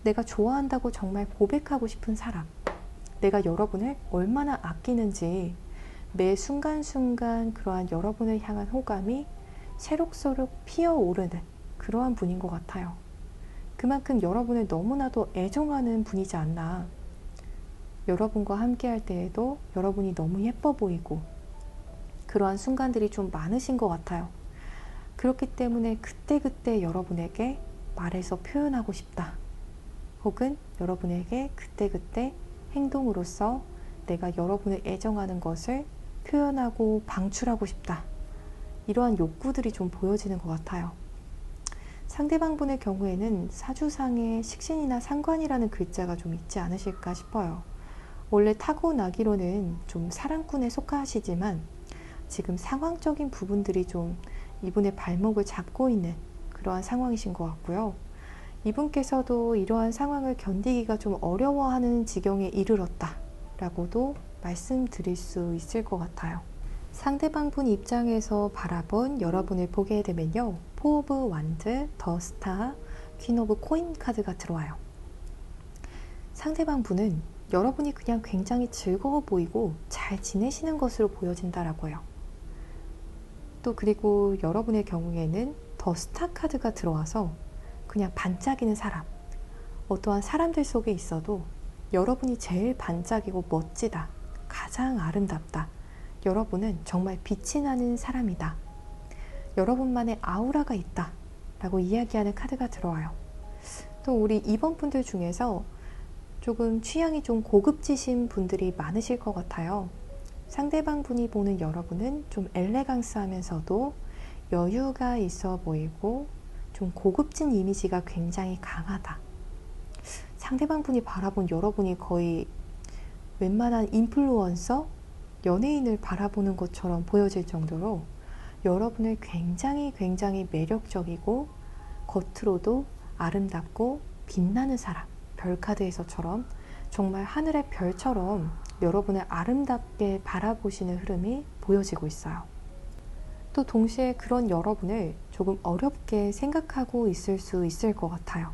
내가 좋아한다고 정말 고백하고 싶은 사람, 내가 여러분을 얼마나 아끼는지 매 순간순간 그러한 여러분을 향한 호감이 새록새록 피어오르는 그러한 분인 것 같아요. 그만큼 여러분을 너무나도 애정하는 분이지 않나. 여러분과 함께 할 때에도 여러분이 너무 예뻐 보이고 그러한 순간들이 좀 많으신 것 같아요. 그렇기 때문에 그때그때 여러분에게 말해서 표현하고 싶다. 혹은 여러분에게 그때그때 행동으로서 내가 여러분을 애정하는 것을 표현하고 방출하고 싶다. 이러한 욕구들이 좀 보여지는 것 같아요. 상대방 분의 경우에는 사주상에 식신이나 상관이라는 글자가 좀 있지 않으실까 싶어요. 원래 타고나기로는 좀 사랑꾼에 속하시지만 지금 상황적인 부분들이 좀 이분의 발목을 잡고 있는 그러한 상황이신 것 같고요. 이분께서도 이러한 상황을 견디기가 좀 어려워하는 지경에 이르렀다 라고도 말씀드릴 수 있을 것 같아요. 상대방 분 입장에서 바라본 여러분을 보게 되면요, 포 오브 완드, 더 스타, 퀸 오브 코인 카드가 들어와요. 상대방 분은 여러분이 그냥 굉장히 즐거워 보이고 잘 지내시는 것으로 보여진다라고요. 또 그리고 여러분의 경우에는 더 스타 카드가 들어와서 그냥 반짝이는 사람, 어떠한 사람들 속에 있어도 여러분이 제일 반짝이고 멋지다, 가장 아름답다, 여러분은 정말 빛이 나는 사람이다, 여러분만의 아우라가 있다 라고 이야기하는 카드가 들어와요. 또 우리 2번 분들 중에서 조금 취향이 좀 고급지신 분들이 많으실 것 같아요. 상대방 분이 보는 여러분은 좀 엘레강스 하면서도 여유가 있어 보이고 좀 고급진 이미지가 굉장히 강하다. 상대방 분이 바라본 여러분이 거의 웬만한 인플루언서, 연예인을 바라보는 것처럼 보여질 정도로 여러분을 굉장히 매력적이고 겉으로도 아름답고 빛나는 사람, 별카드에서처럼 정말 하늘의 별처럼 여러분을 아름답게 바라보시는 흐름이 보여지고 있어요. 또 동시에 그런 여러분을 조금 어렵게 생각하고 있을 수 있을 것 같아요.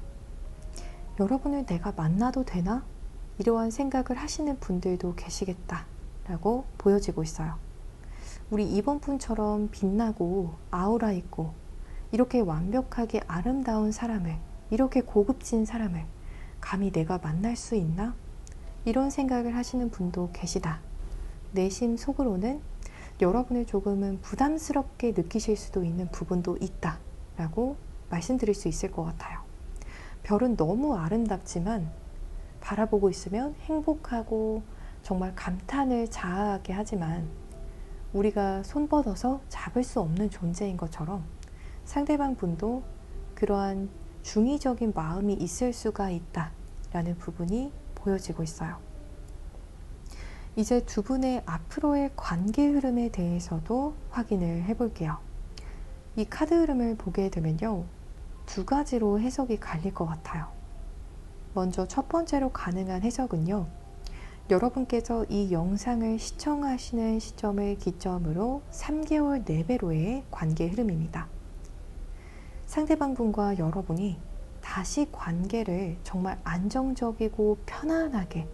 여러분을 내가 만나도 되나? 이러한 생각을 하시는 분들도 계시겠다 라고 보여지고 있어요. 우리 2번 분처럼 빛나고 아우라 있고 이렇게 완벽하게 아름다운 사람을, 이렇게 고급진 사람을 감히 내가 만날 수 있나? 이런 생각을 하시는 분도 계시다. 내심 속으로는 여러분을 조금은 부담스럽게 느끼실 수도 있는 부분도 있다 라고 말씀드릴 수 있을 것 같아요. 별은 너무 아름답지만 바라보고 있으면 행복하고 정말 감탄을 자아하게 하지만 우리가 손 뻗어서 잡을 수 없는 존재인 것처럼 상대방 분도 그러한 중의적인 마음이 있을 수가 있다 라는 부분이 보여지고 있어요. 이제 두 분의 앞으로의 관계 흐름에 대해서도 확인을 해볼게요. 이 카드 흐름을 보게 되면요, 두 가지로 해석이 갈릴 것 같아요. 먼저 첫 번째로 가능한 해석은요, 여러분께서 이 영상을 시청하시는 시점을 기점으로 3개월 내외로의 관계 흐름입니다. 상대방 분과 여러분이 다시 관계를 정말 안정적이고 편안하게,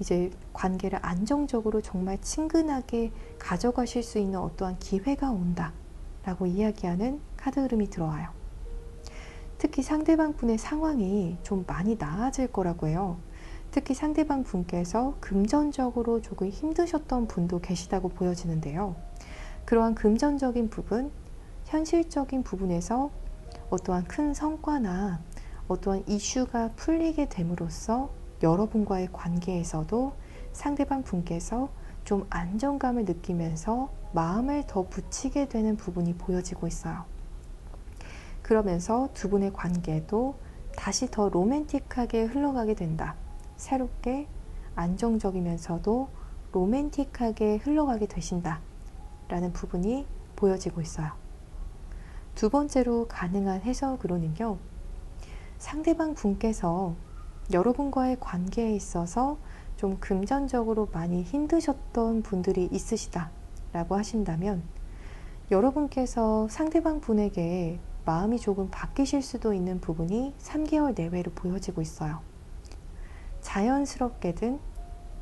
이제 관계를 안정적으로 정말 친근하게 가져가실 수 있는 어떠한 기회가 온다 라고 이야기하는 카드 흐름이 들어와요. 특히 상대방 분의 상황이 좀 많이 나아질 거라고 해요. 특히 상대방 분께서 금전적으로 조금 힘드셨던 분도 계시다고 보여지는데요. 그러한 금전적인 부분, 현실적인 부분에서 어떠한 큰 성과나 어떠한 이슈가 풀리게 됨으로써 여러분과의 관계에서도 상대방 분께서 좀 안정감을 느끼면서 마음을 더 붙이게 되는 부분이 보여지고 있어요. 그러면서 두 분의 관계도 다시 더 로맨틱하게 흘러가게 된다. 새롭게 안정적이면서도 로맨틱하게 흘러가게 되신다 라는 부분이 보여지고 있어요. 두 번째로 가능한 해석으로는요, 상대방 분께서 여러분과의 관계에 있어서 좀 금전적으로 많이 힘드셨던 분들이 있으시다 라고 하신다면, 여러분께서 상대방 분에게 마음이 조금 바뀌실 수도 있는 부분이 3개월 내외로 보여지고 있어요. 자연스럽게든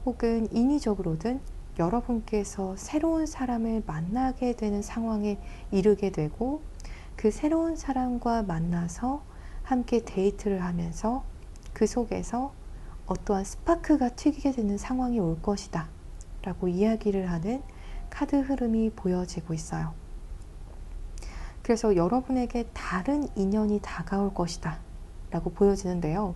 혹은 인위적으로든 여러분께서 새로운 사람을 만나게 되는 상황에 이르게 되고, 그 새로운 사람과 만나서 함께 데이트를 하면서 그 속에서 어떠한 스파크가 튀기게 되는 상황이 올 것이다 라고 이야기를 하는 카드 흐름이 보여지고 있어요. 그래서 여러분에게 다른 인연이 다가올 것이다 라고 보여지는데요.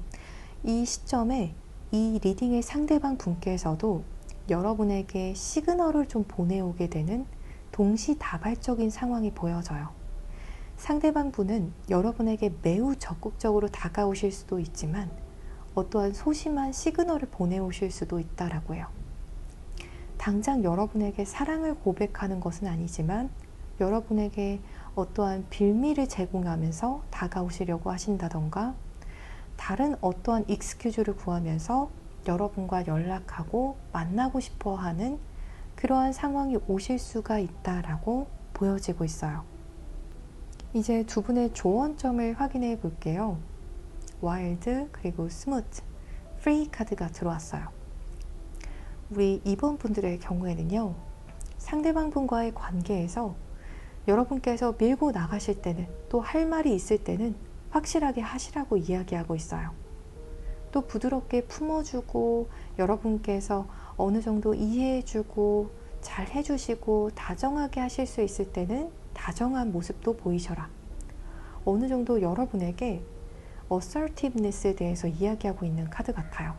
이 시점에 이 리딩의 상대방 분께서도 여러분에게 시그널을 좀 보내오게 되는 동시다발적인 상황이 보여져요. 상대방 분은 여러분에게 매우 적극적으로 다가오실 수도 있지만 어떠한 소심한 시그널을 보내오실 수도 있다라고 해요. 당장 여러분에게 사랑을 고백하는 것은 아니지만 여러분에게 어떠한 빌미를 제공하면서 다가오시려고 하신다던가, 다른 어떠한 익스큐즈를 구하면서 여러분과 연락하고 만나고 싶어 하는 그러한 상황이 오실 수가 있다라고 보여지고 있어요. 이제 두 분의 조언점을 확인해 볼게요. 와일드 그리고 스무트, 프리 카드가 들어왔어요. 우리 2번 분들의 경우에는요, 상대방 분과의 관계에서 여러분께서 밀고 나가실 때는, 또 할 말이 있을 때는 확실하게 하시라고 이야기하고 있어요. 또 부드럽게 품어주고 여러분께서 어느 정도 이해해주고 잘 해주시고 다정하게 하실 수 있을 때는 다정한 모습도 보이셔라. 어느 정도 여러분에게 assertiveness에 대해서 이야기하고 있는 카드 같아요.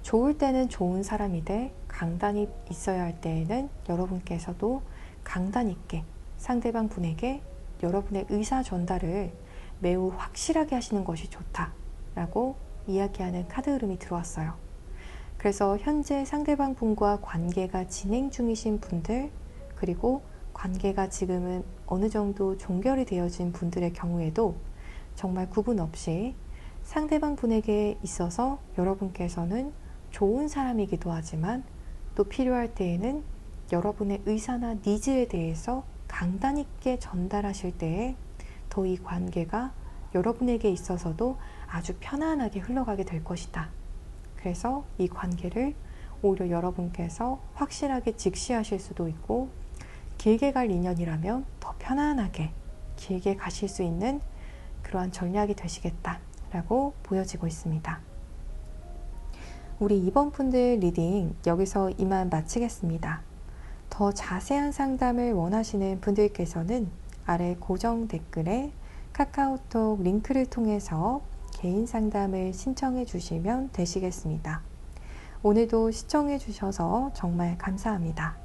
좋을 때는 좋은 사람이 돼 강단이 있어야 할 때에는 여러분께서도 강단 있게 상대방 분에게 여러분의 의사 전달을 매우 확실하게 하시는 것이 좋다라고 이야기하는 카드 흐름이 들어왔어요. 그래서 현재 상대방 분과 관계가 진행 중이신 분들, 그리고 관계가 지금은 어느 정도 종결이 되어진 분들의 경우에도 정말 구분 없이 상대방 분에게 있어서 여러분께서는 좋은 사람이기도 하지만 또 필요할 때에는 여러분의 의사나 니즈에 대해서 강단 있게 전달하실 때에 더 이 관계가 여러분에게 있어서도 아주 편안하게 흘러가게 될 것이다. 그래서 이 관계를 오히려 여러분께서 확실하게 직시하실 수도 있고, 길게 갈 인연이라면 더 편안하게 길게 가실 수 있는 그러한 전략이 되시겠다라고 보여지고 있습니다. 우리 2번 분들 리딩 여기서 이만 마치겠습니다. 더 자세한 상담을 원하시는 분들께서는 아래 고정 댓글에 카카오톡 링크를 통해서 개인 상담을 신청해 주시면 되시겠습니다. 오늘도 시청해 주셔서 정말 감사합니다.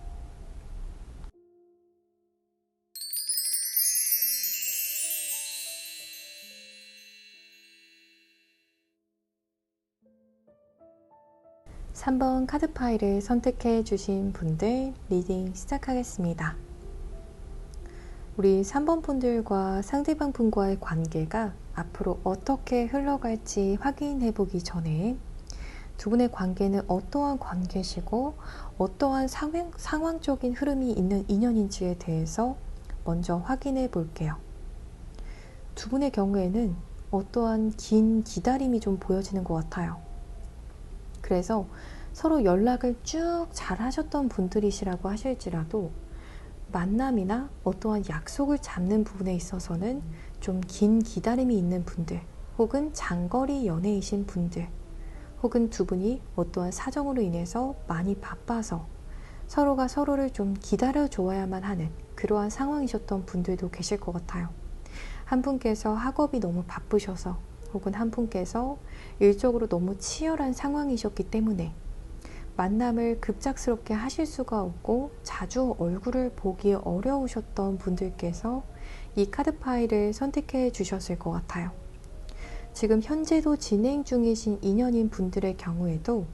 3번 카드 파일을 선택해 주신 분들 리딩 시작하겠습니다. 우리 3번 분들과 상대방 분과의 관계가 앞으로 어떻게 흘러갈지 확인해 보기 전에 두 분의 관계는 어떠한 관계시고 어떠한 상황적인 흐름이 있는 인연인지에 대해서 먼저 확인해 볼게요. 두 분의 경우에는 어떠한 긴 기다림이 좀 보여지는 것 같아요. 그래서 서로 연락을 쭉 잘 하셨던 분들이시라고 하실지라도 만남이나 어떠한 약속을 잡는 부분에 있어서는 좀 긴 기다림이 있는 분들, 혹은 장거리 연애이신 분들, 혹은 두 분이 어떠한 사정으로 인해서 많이 바빠서 서로가 서로를 좀 기다려줘야만 하는 그러한 상황이셨던 분들도 계실 것 같아요. 한 분께서 학업이 너무 바쁘셔서, 혹은 한 분께서 일적으로 너무 치열한 상황이셨기 때문에 만남을 급작스럽게 하실 수가 없고 자주 얼굴을 보기 어려우셨던 분들께서 이 카드 파일을 선택해 주셨을 것 같아요. 지금 현재도 진행 중이신 인연인 분들의 경우에도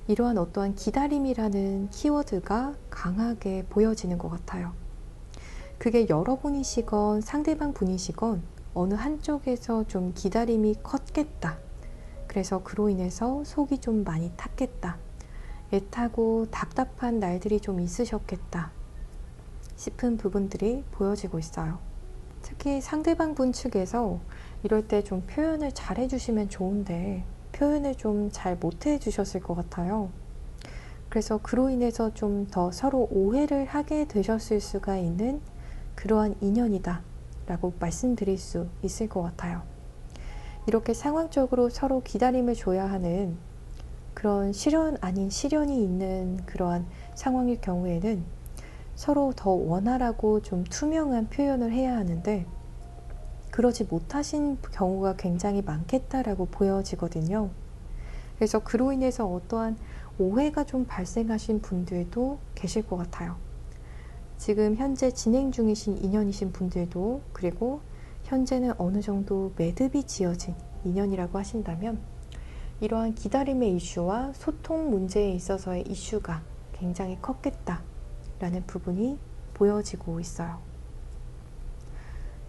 이러한 어떠한 기다림이라는 키워드가 강하게 보여지는 것 같아요. 그게 여러분이시건 상대방 분이시건 어느 한쪽에서 좀 기다림이 컸겠다. 그래서 그로 인해서 속이 좀 많이 탔겠다. 애타고 답답한 날들이 좀 있으셨겠다 싶은 부분들이 보여지고 있어요. 특히 상대방 분 측에서 이럴 때 좀 표현을 잘 해주시면 좋은데 표현을 좀 잘 못해 주셨을 것 같아요. 그래서 그로 인해서 좀 더 서로 오해를 하게 되셨을 수가 있는 그러한 인연이다 라고 말씀드릴 수 있을 것 같아요. 이렇게 상황적으로 서로 기다림을 줘야 하는 그런 실현 아닌 시련이 있는 그러한 상황일 경우에는 서로 더 원활하고 좀 투명한 표현을 해야 하는데 그러지 못하신 경우가 굉장히 많겠다라고 보여지거든요. 그래서 그로 인해서 어떠한 오해가 좀 발생하신 분들도 계실 것 같아요. 지금 현재 진행 중이신 인연이신 분들도, 그리고 현재는 어느 정도 매듭이 지어진 인연이라고 하신다면 이러한 기다림의 이슈와 소통 문제에 있어서의 이슈가 굉장히 컸겠다라는 부분이 보여지고 있어요.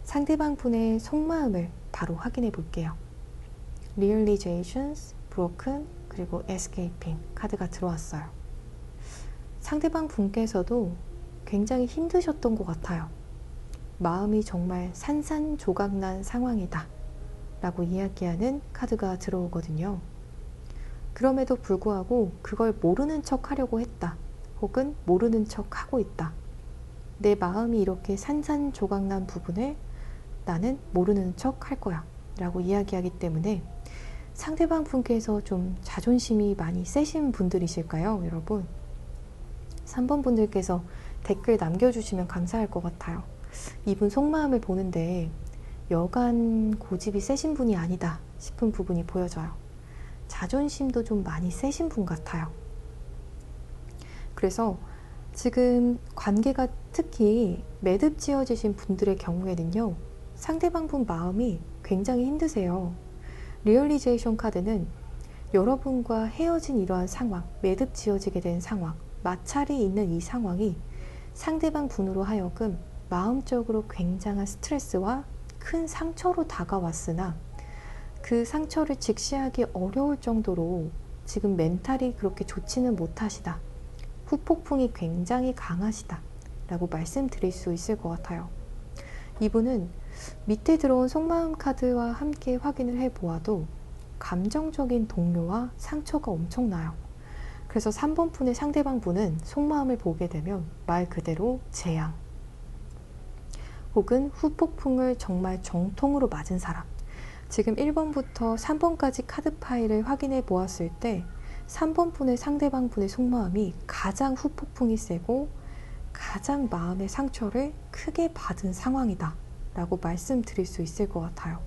상대방 분의 속마음을 바로 확인해 볼게요. Realizations, Broken, 그리고 Escaping 카드가 들어왔어요. 상대방 분께서도 굉장히 힘드셨던 것 같아요. 마음이 정말 산산조각난 상황이다 라고 이야기하는 카드가 들어오거든요. 그럼에도 불구하고 그걸 모르는 척 하려고 했다. 혹은 모르는 척 하고 있다. 내 마음이 이렇게 산산조각난 부분을 나는 모르는 척 할 거야 라고 이야기하기 때문에 상대방 분께서 좀 자존심이 많이 세신 분들이실까요, 여러분? 3번 분들께서 댓글 남겨주시면 감사할 것 같아요. 이분 속마음을 보는데 여간 고집이 세신 분이 아니다 싶은 부분이 보여져요. 자존심도 좀 많이 세신 분 같아요. 그래서 지금 관계가 특히 매듭 지어지신 분들의 경우에는요, 상대방 분 마음이 굉장히 힘드세요. 리얼리제이션 카드는 여러분과 헤어진 이러한 상황, 매듭 지어지게 된 상황, 마찰이 있는 이 상황이 상대방 분으로 하여금 마음적으로 굉장한 스트레스와 큰 상처로 다가왔으나 그 상처를 직시하기 어려울 정도로 지금 멘탈이 그렇게 좋지는 못하시다. 후폭풍이 굉장히 강하시다 라고 말씀드릴 수 있을 것 같아요. 이분은 밑에 들어온 속마음 카드와 함께 확인을 해보아도 감정적인 동요와 상처가 엄청나요. 그래서 3번 분의 상대방 분은 속마음을 보게 되면 말 그대로 재앙, 혹은 후폭풍을 정말 정통으로 맞은 사람. 지금 1번부터 3번까지 카드 파일을 확인해 보았을 때 3번 분의 상대방 분의 속마음이 가장 후폭풍이 세고 가장 마음의 상처를 크게 받은 상황이다 라고 말씀드릴 수 있을 것 같아요.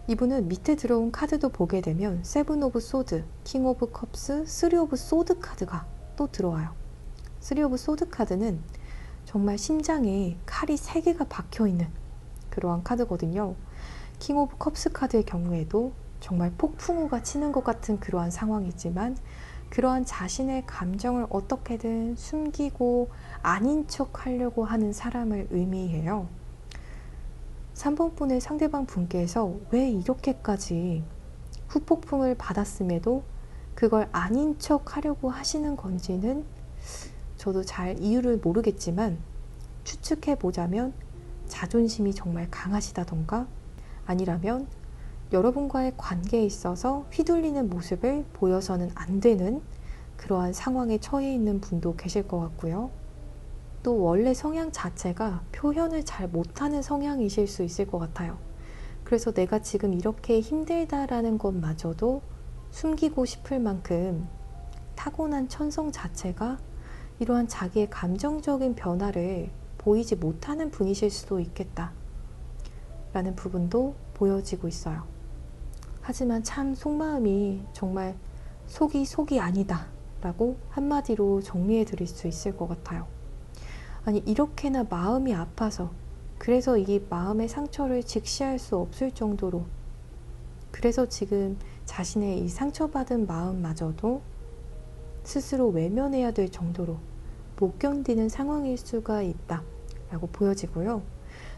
이분은 밑에 들어온 카드도 보게 되면 세븐 오브 소드, 킹 오브 컵스, 쓰리 오브 소드 카드가 또 들어와요. 쓰리 오브 소드 카드는 정말 심장에 칼이 3개가 박혀있는 그러한 카드거든요. 킹 오브 컵스 카드의 경우에도 정말 폭풍우가 치는 것 같은 그러한 상황이지만 그러한 자신의 감정을 어떻게든 숨기고 아닌 척 하려고 하는 사람을 의미해요. 3번 분의 상대방 분께서 왜 이렇게까지 후폭풍을 받았음에도 그걸 아닌 척 하려고 하시는 건지는 저도 잘 이유를 모르겠지만 추측해 보자면 자존심이 정말 강하시다던가 아니라면 여러분과의 관계에 있어서 휘둘리는 모습을 보여서는 안 되는 그러한 상황에 처해 있는 분도 계실 것 같고요. 또 원래 성향 자체가 표현을 잘 못하는 성향이실 수 있을 것 같아요. 그래서 내가 지금 이렇게 힘들다라는 것마저도 숨기고 싶을 만큼 타고난 천성 자체가 이러한 자기의 감정적인 변화를 보이지 못하는 분이실 수도 있겠다 라는 부분도 보여지고 있어요. 하지만 참 속마음이 정말 속이 아니다 라고 한마디로 정리해 드릴 수 있을 것 같아요. 아니 이렇게나 마음이 아파서 그래서 이 마음의 상처를 직시할 수 없을 정도로 그래서 지금 자신의 이 상처받은 마음마저도 스스로 외면해야 될 정도로 못 견디는 상황일 수가 있다 라고 보여지고요.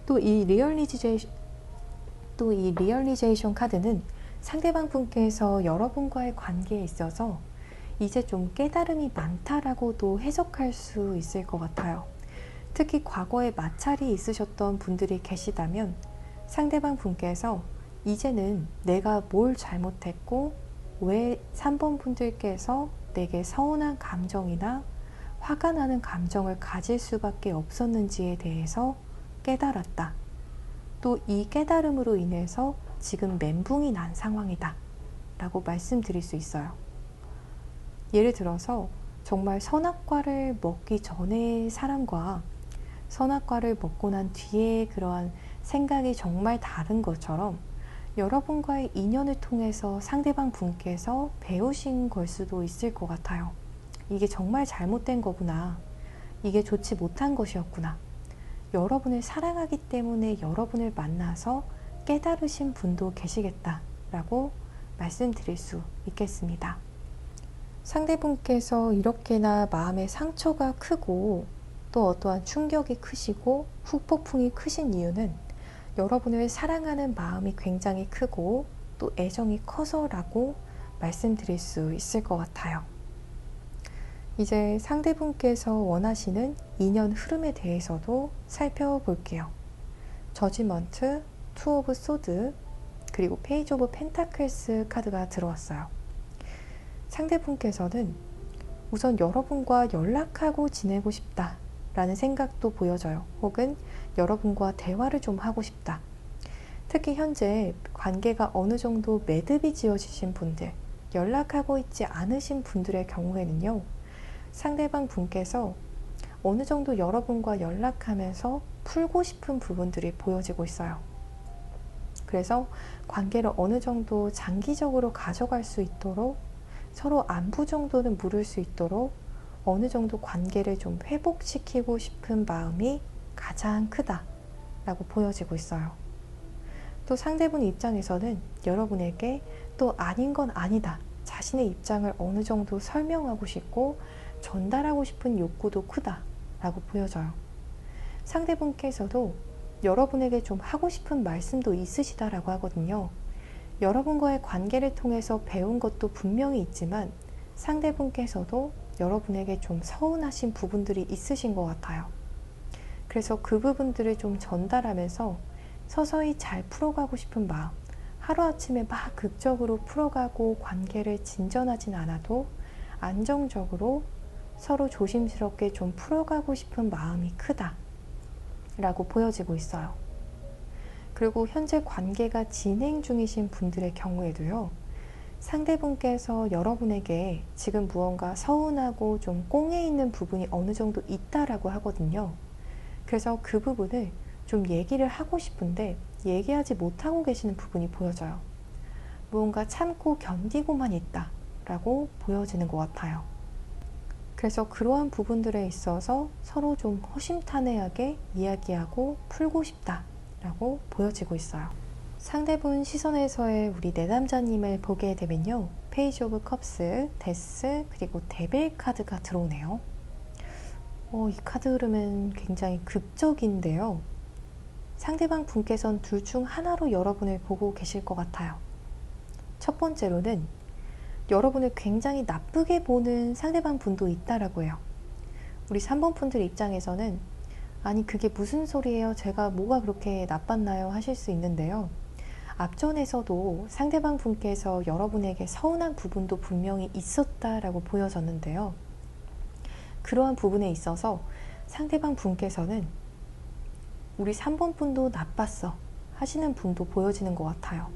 또 이 리얼리제이션 카드는 상대방 분께서 여러분과의 관계에 있어서 이제 좀 깨달음이 많다라고도 해석할 수 있을 것 같아요. 특히 과거에 마찰이 있으셨던 분들이 계시다면 상대방 분께서 이제는 내가 뭘 잘못했고 왜 3번 분들께서 내게 서운한 감정이나 화가 나는 감정을 가질 수밖에 없었는지에 대해서 깨달았다. 또 이 깨달음으로 인해서 지금 멘붕이 난 상황이다 라고 말씀드릴 수 있어요. 예를 들어서 정말 선악과를 먹기 전의 사람과 선악과를 먹고 난 뒤에 그러한 생각이 정말 다른 것처럼 여러분과의 인연을 통해서 상대방 분께서 배우신 걸 수도 있을 것 같아요. 이게 정말 잘못된 거구나. 이게 좋지 못한 것이었구나. 여러분을 사랑하기 때문에 여러분을 만나서 깨달으신 분도 계시겠다라고 말씀드릴 수 있겠습니다. 상대분께서 이렇게나 마음의 상처가 크고 또 어떠한 충격이 크시고 후폭풍이 크신 이유는 여러분을 사랑하는 마음이 굉장히 크고 또 애정이 커서라고 말씀드릴 수 있을 것 같아요. 이제 상대분께서 원하시는 인연 흐름에 대해서도 살펴볼게요. 저지먼트, 투 오브 소드, 그리고 페이지 오브 펜타클스 카드가 들어왔어요. 상대분께서는 우선 여러분과 연락하고 지내고 싶다 라는 생각도 보여져요. 혹은 여러분과 대화를 좀 하고 싶다. 특히 현재 관계가 어느 정도 매듭이 지어지신 분들, 연락하고 있지 않으신 분들의 경우에는요, 상대방 분께서 어느 정도 여러분과 연락하면서 풀고 싶은 부분들이 보여지고 있어요. 그래서 관계를 어느 정도 장기적으로 가져갈 수 있도록 서로 안부 정도는 물을 수 있도록 어느 정도 관계를 좀 회복시키고 싶은 마음이 가장 크다라고 보여지고 있어요. 또 상대분 입장에서는 여러분에게 또 아닌 건 아니다. 자신의 입장을 어느 정도 설명하고 싶고 전달하고 싶은 욕구도 크다라고 보여져요. 상대분께서도 여러분에게 좀 하고 싶은 말씀도 있으시다라고 하거든요. 여러분과의 관계를 통해서 배운 것도 분명히 있지만 상대분께서도 여러분에게 좀 서운하신 부분들이 있으신 것 같아요. 그래서 그 부분들을 좀 전달하면서 서서히 잘 풀어가고 싶은 마음, 하루아침에 막 극적으로 풀어가고 관계를 진전하진 않아도 안정적으로 서로 조심스럽게 좀 풀어가고 싶은 마음이 크다 라고 보여지고 있어요. 그리고 현재 관계가 진행 중이신 분들의 경우에도요, 상대분께서 여러분에게 지금 무언가 서운하고 좀 꽁에 있는 부분이 어느 정도 있다라고 하거든요. 그래서 그 부분을 좀 얘기를 하고 싶은데 얘기하지 못하고 계시는 부분이 보여져요. 무언가 참고 견디고만 있다라고 보여지는 것 같아요. 그래서 그러한 부분들에 있어서 서로 좀 허심탄회하게 이야기하고 풀고 싶다라고 보여지고 있어요. 상대분 시선에서의 우리 내담자님을 보게 되면요. 페이지 오브 컵스, 데스, 그리고 데빌 카드가 들어오네요. 이 카드 흐름은 굉장히 극적인데요. 상대방 분께서는 둘 중 하나로 여러분을 보고 계실 것 같아요. 첫 번째로는 여러분을 굉장히 나쁘게 보는 상대방 분도 있다라고 해요. 우리 3번 분들 입장에서는 아니 그게 무슨 소리예요? 제가 뭐가 그렇게 나빴나요? 하실 수 있는데요. 앞전에서도 상대방 분께서 여러분에게 서운한 부분도 분명히 있었다라고 보여졌는데요. 그러한 부분에 있어서 상대방 분께서는 우리 3번 분도 나빴어 하시는 분도 보여지는 것 같아요.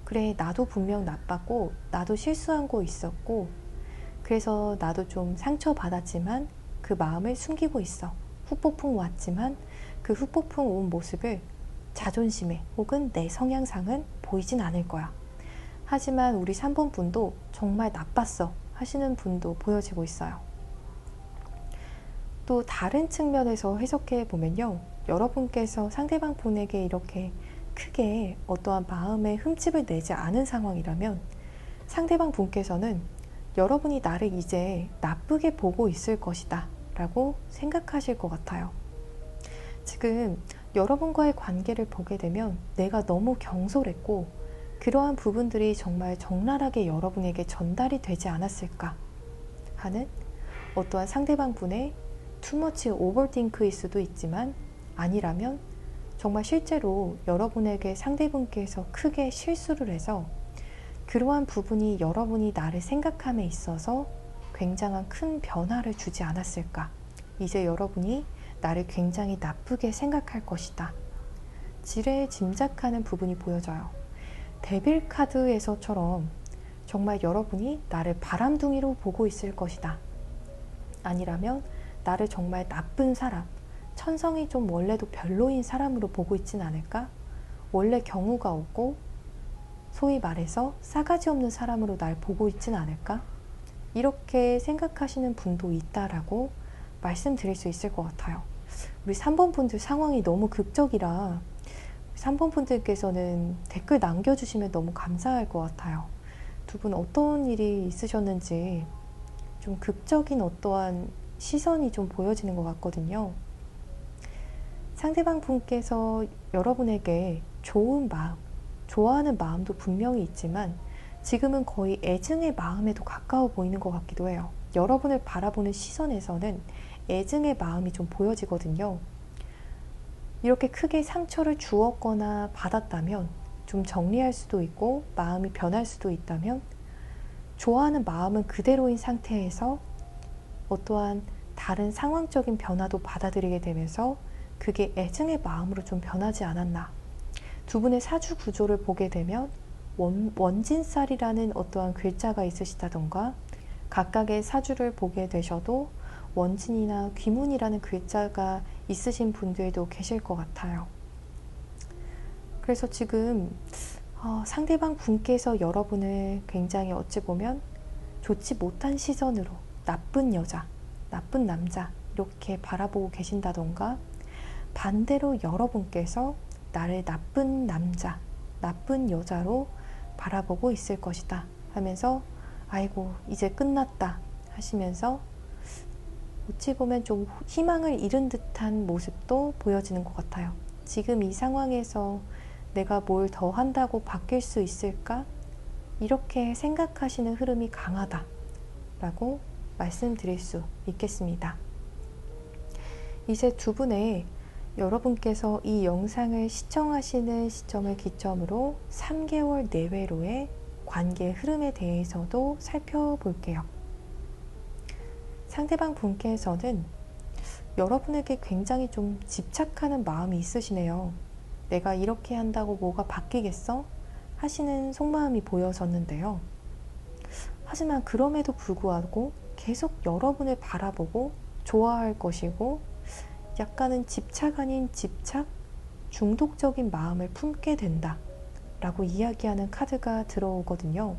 그래, 나도 분명 나빴고 나도 실수한 거 있었고 그래서 나도 좀 상처받았지만 그 마음을 숨기고 있어. 후폭풍 왔지만 그 후폭풍 온 모습을 자존심에 혹은 내 성향상은 보이진 않을 거야. 하지만 우리 3번 분도 정말 나빴어 하시는 분도 보여지고 있어요. 또 다른 측면에서 해석해 보면요. 여러분께서 상대방 분에게 이렇게 크게 어떠한 마음의 흠집을 내지 않은 상황이라면 상대방 분께서는 여러분이 나를 이제 나쁘게 보고 있을 것이다 라고 생각하실 것 같아요. 지금 여러분과의 관계를 보게 되면 내가 너무 경솔했고 그러한 부분들이 정말 적나라하게 여러분에게 전달이 되지 않았을까 하는 어떠한 상대방 분의 투머치 오버띵크일 수도 있지만 아니라면 정말 실제로 여러분에게 상대분께서 크게 실수를 해서 그러한 부분이 여러분이 나를 생각함에 있어서 굉장한 큰 변화를 주지 않았을까. 이제 여러분이 나를 굉장히 나쁘게 생각할 것이다. 지레 짐작하는 부분이 보여져요. 데빌 카드에서처럼 정말 여러분이 나를 바람둥이로 보고 있을 것이다. 아니라면 나를 정말 나쁜 사람, 천성이 좀 원래도 별로인 사람으로 보고 있진 않을까? 원래 경우가 없고 소위 말해서 싸가지 없는 사람으로 날 보고 있진 않을까? 이렇게 생각하시는 분도 있다라고 말씀드릴 수 있을 것 같아요. 우리 3번 분들 상황이 너무 극적이라 3번 분들께서는 댓글 남겨주시면 너무 감사할 것 같아요. 두 분 어떤 일이 있으셨는지 좀 극적인 어떠한 시선이 좀 보여지는 것 같거든요. 상대방 분께서 여러분에게 좋은 마음, 좋아하는 마음도 분명히 있지만 지금은 거의 애증의 마음에도 가까워 보이는 것 같기도 해요. 여러분을 바라보는 시선에서는 애증의 마음이 좀 보여지거든요. 이렇게 크게 상처를 주었거나 받았다면 좀 정리할 수도 있고 마음이 변할 수도 있다면 좋아하는 마음은 그대로인 상태에서 어떠한 다른 상황적인 변화도 받아들이게 되면서 그게 애증의 마음으로 좀 변하지 않았나. 두 분의 사주 구조를 보게 되면 원진살이라는 어떠한 글자가 있으시다던가 각각의 사주를 보게 되셔도 원진이나 귀문이라는 글자가 있으신 분들도 계실 것 같아요. 그래서 지금 상대방 분께서 여러분을 굉장히 어찌 보면 좋지 못한 시선으로 나쁜 여자, 나쁜 남자 이렇게 바라보고 계신다던가 반대로 여러분께서 나를 나쁜 남자, 나쁜 여자로 바라보고 있을 것이다 하면서 아이고 이제 끝났다 하시면서 어찌 보면 좀 희망을 잃은 듯한 모습도 보여지는 것 같아요. 지금 이 상황에서 내가 뭘 더 한다고 바뀔 수 있을까? 이렇게 생각하시는 흐름이 강하다라고 말씀드릴 수 있겠습니다. 이제 두 분의 여러분께서 이 영상을 시청하시는 시점을 기점으로 3개월 내외로의 관계 흐름에 대해서도 살펴볼게요. 상대방 분께서는 여러분에게 굉장히 좀 집착하는 마음이 있으시네요. 내가 이렇게 한다고 뭐가 바뀌겠어? 하시는 속마음이 보여졌는데요. 하지만 그럼에도 불구하고 계속 여러분을 바라보고 좋아할 것이고 약간은 집착 아닌 집착, 중독적인 마음을 품게 된다 라고 이야기하는 카드가 들어오거든요.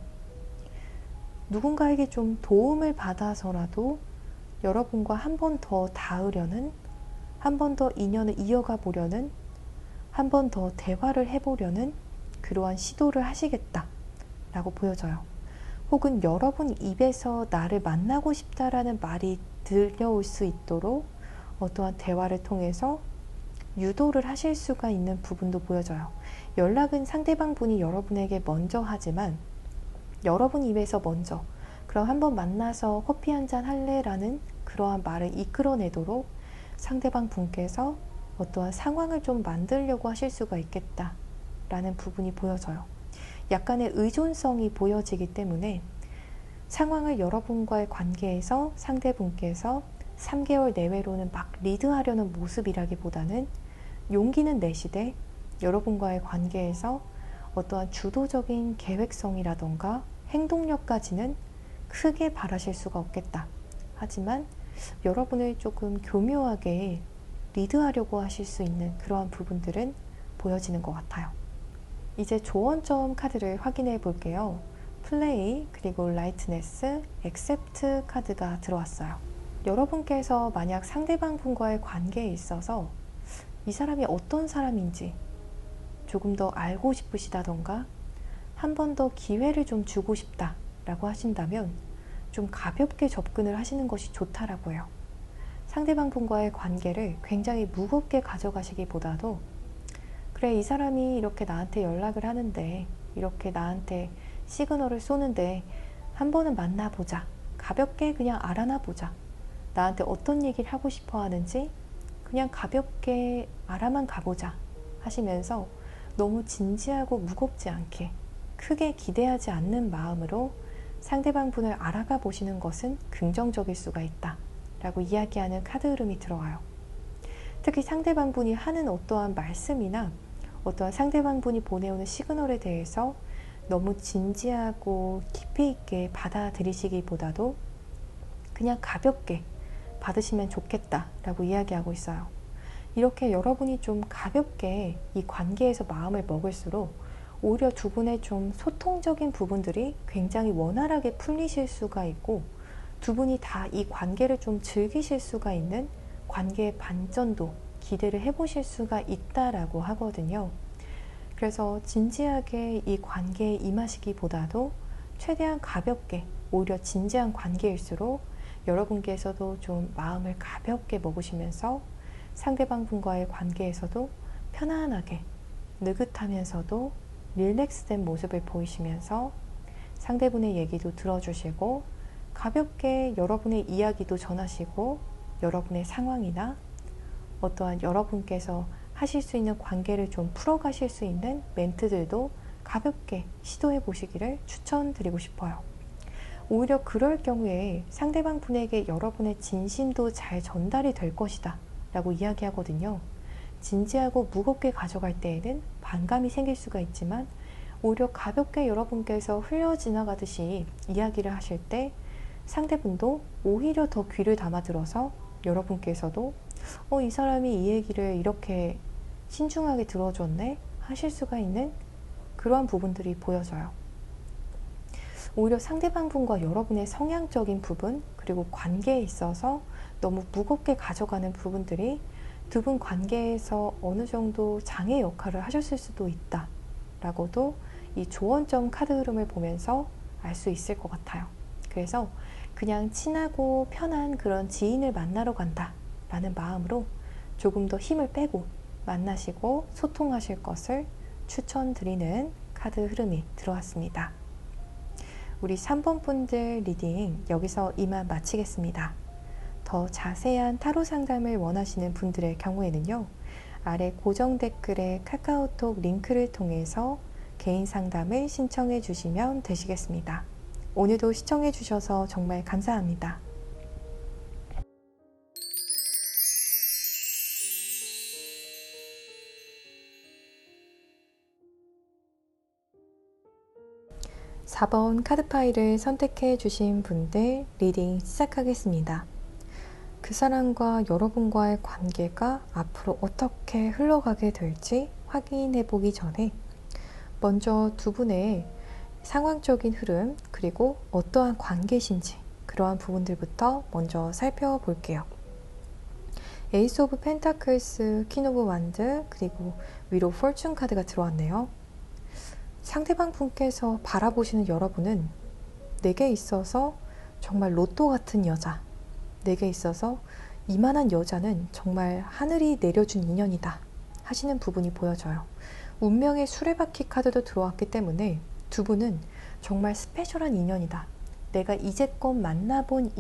누군가에게 좀 도움을 받아서라도 여러분과 한 번 더 닿으려는, 한 번 더 인연을 이어가 보려는, 한 번 더 대화를 해보려는 그러한 시도를 하시겠다 라고 보여져요. 혹은 여러분 입에서 나를 만나고 싶다라는 말이 들려올 수 있도록 어떠한 대화를 통해서 유도를 하실 수가 있는 부분도 보여져요. 연락은 상대방 분이 여러분에게 먼저 하지만 여러분 입에서 먼저 그럼 한번 만나서 커피 한잔 할래? 라는 그러한 말을 이끌어내도록 상대방 분께서 어떠한 상황을 좀 만들려고 하실 수가 있겠다 라는 부분이 보여져요. 약간의 의존성이 보여지기 때문에 상황을 여러분과의 관계에서 상대분께서 3개월 내외로는 막 리드하려는 모습이라기보다는 용기는 내시되 여러분과의 관계에서 어떠한 주도적인 계획성이라던가 행동력까지는 크게 바라실 수가 없겠다. 하지만 여러분을 조금 교묘하게 리드하려고 하실 수 있는 그러한 부분들은 보여지는 것 같아요. 이제 조언점 카드를 확인해 볼게요. 플레이, 그리고 라이트네스, 액셉트 카드가 들어왔어요. 여러분께서 만약 상대방 분과의 관계에 있어서 이 사람이 어떤 사람인지 조금 더 알고 싶으시다던가 한 번 더 기회를 좀 주고 싶다 라고 하신다면 좀 가볍게 접근을 하시는 것이 좋다라고 해요. 상대방 분과의 관계를 굉장히 무겁게 가져가시기보다도 그래, 이 사람이 이렇게 나한테 연락을 하는데 이렇게 나한테 시그널을 쏘는데 한 번은 만나보자. 가볍게 그냥 알아나보자. 나한테 어떤 얘기를 하고 싶어 하는지 그냥 가볍게 알아만 가보자 하시면서 너무 진지하고 무겁지 않게 크게 기대하지 않는 마음으로 상대방 분을 알아가 보시는 것은 긍정적일 수가 있다 라고 이야기하는 카드 흐름이 들어와요. 특히 상대방 분이 하는 어떠한 말씀이나 어떠한 상대방 분이 보내오는 시그널에 대해서 너무 진지하고 깊이 있게 받아들이시기보다도 그냥 가볍게 받으시면 좋겠다 라고 이야기하고 있어요. 이렇게 여러분이 좀 가볍게 이 관계에서 마음을 먹을수록 오히려 두 분의 좀 소통적인 부분들이 굉장히 원활하게 풀리실 수가 있고 두 분이 다 이 관계를 좀 즐기실 수가 있는 관계의 반전도 기대를 해보실 수가 있다라고 하거든요. 그래서 진지하게 이 관계에 임하시기보다도 최대한 가볍게 오히려 진지한 관계일수록 여러분께서도 좀 마음을 가볍게 먹으시면서 상대방 분과의 관계에서도 편안하게 느긋하면서도 릴렉스된 모습을 보이시면서 상대분의 얘기도 들어주시고 가볍게 여러분의 이야기도 전하시고 여러분의 상황이나 어떠한 여러분께서 하실 수 있는 관계를 좀 풀어가실 수 있는 멘트들도 가볍게 시도해 보시기를 추천드리고 싶어요. 오히려 그럴 경우에 상대방 분에게 여러분의 진심도 잘 전달이 될 것이다 라고 이야기하거든요. 진지하고 무겁게 가져갈 때에는 반감이 생길 수가 있지만 오히려 가볍게 여러분께서 흘려 지나가듯이 이야기를 하실 때 상대분도 오히려 더 귀를 담아들어서 여러분께서도 이 사람이 이 얘기를 이렇게 신중하게 들어줬네 하실 수가 있는 그러한 부분들이 보여져요. 오히려 상대방 분과 여러분의 성향적인 부분 그리고 관계에 있어서 너무 무겁게 가져가는 부분들이 두 분 관계에서 어느 정도 장애 역할을 하셨을 수도 있다 라고도 이 조언점 카드 흐름을 보면서 알 수 있을 것 같아요. 그래서 그냥 친하고 편한 그런 지인을 만나러 간다 라는 마음으로 조금 더 힘을 빼고 만나시고 소통하실 것을 추천드리는 카드 흐름이 들어왔습니다. 우리 3번 분들 리딩 여기서 이만 마치겠습니다. 더 자세한 타로 상담을 원하시는 분들의 경우에는요, 아래 고정 댓글에 카카오톡 링크를 통해서 개인 상담을 신청해 주시면 되시겠습니다. 오늘도 시청해 주셔서 정말 감사합니다. (4번) 카드 파일을 선택해 주신 분들 리딩 시작하겠습니다. 그 사람과 여러분과의 관계가 앞으로 어떻게 흘러가게 될지 확인해 보기 전에 먼저 두 분의 상황적인 흐름 그리고 어떠한 관계신지 그러한 부분들부터 먼저 살펴볼게요. 에이스 오브 펜타클스, 퀸 오브 완드, 그리고 위로 폴춘 카드가 들어왔네요. 상대방 분께서 바라보시는 여러분은 내게 있어서 정말 로또 같은 여자, 내게 있어서 이만한 여자는 정말 하늘이 내려준 인연이다 하시는 부분이 보여져요. 운명의 수레바퀴 카드도 들어왔기 때문에 두 분은 정말 스페셜한 인연이다. 내가 이제껏 만나본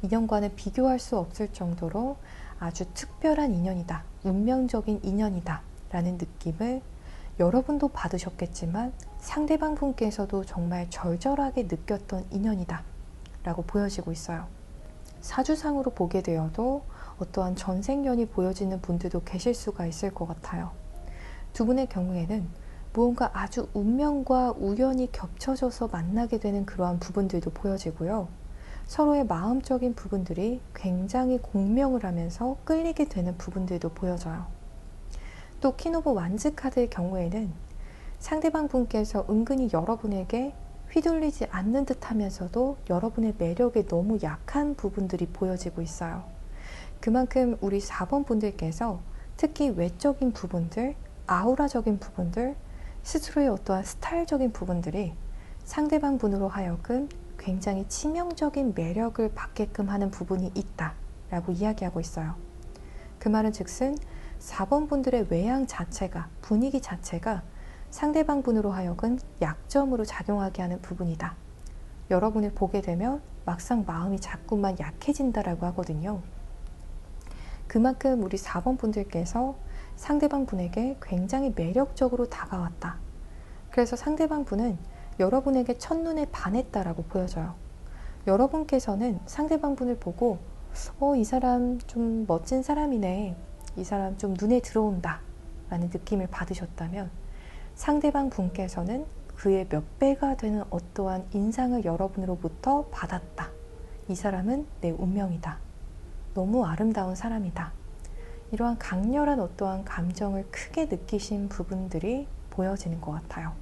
인연과는 비교할 수 없을 정도로 아주 특별한 인연이다. 운명적인 인연이다. 라는 느낌을 여러분도 받으셨겠지만 상대방 분께서도 정말 절절하게 느꼈던 인연이다. 라고 보여지고 있어요. 사주상으로 보게 되어도 어떠한 전생연이 보여지는 분들도 계실 수가 있을 것 같아요. 두 분의 경우에는 무언가 아주 운명과 우연이 겹쳐져서 만나게 되는 그러한 부분들도 보여지고요. 서로의 마음적인 부분들이 굉장히 공명을 하면서 끌리게 되는 부분들도 보여져요. 또 퀸 오브 완즈 카드의 경우에는 상대방 분께서 은근히 여러분에게 휘둘리지 않는 듯 하면서도 여러분의 매력에 너무 약한 부분들이 보여지고 있어요. 그만큼 우리 4번 분들께서 특히 외적인 부분들, 아우라적인 부분들, 스스로의 어떠한 스타일적인 부분들이 상대방 분으로 하여금 굉장히 치명적인 매력을 받게끔 하는 부분이 있다 라고 이야기하고 있어요. 그 말은 즉슨 4번 분들의 외양 자체가, 분위기 자체가 상대방 분으로 하여금 약점으로 작용하게 하는 부분이다. 여러분을 보게 되면 막상 마음이 자꾸만 약해진다라고 하거든요. 그만큼 우리 4번 분들께서 상대방 분에게 굉장히 매력적으로 다가왔다. 그래서 상대방 분은 여러분에게 첫눈에 반했다라고 보여져요. 여러분께서는 상대방 분을 보고 이 사람 좀 멋진 사람이네. 이 사람 좀 눈에 들어온다. 라는 느낌을 받으셨다면 상대방 분께서는 그의 몇 배가 되는 어떠한 인상을 여러분으로부터 받았다. 이 사람은 내 운명이다. 너무 아름다운 사람이다. 이러한 강렬한 어떠한 감정을 크게 느끼신 부분들이 보여지는 것 같아요.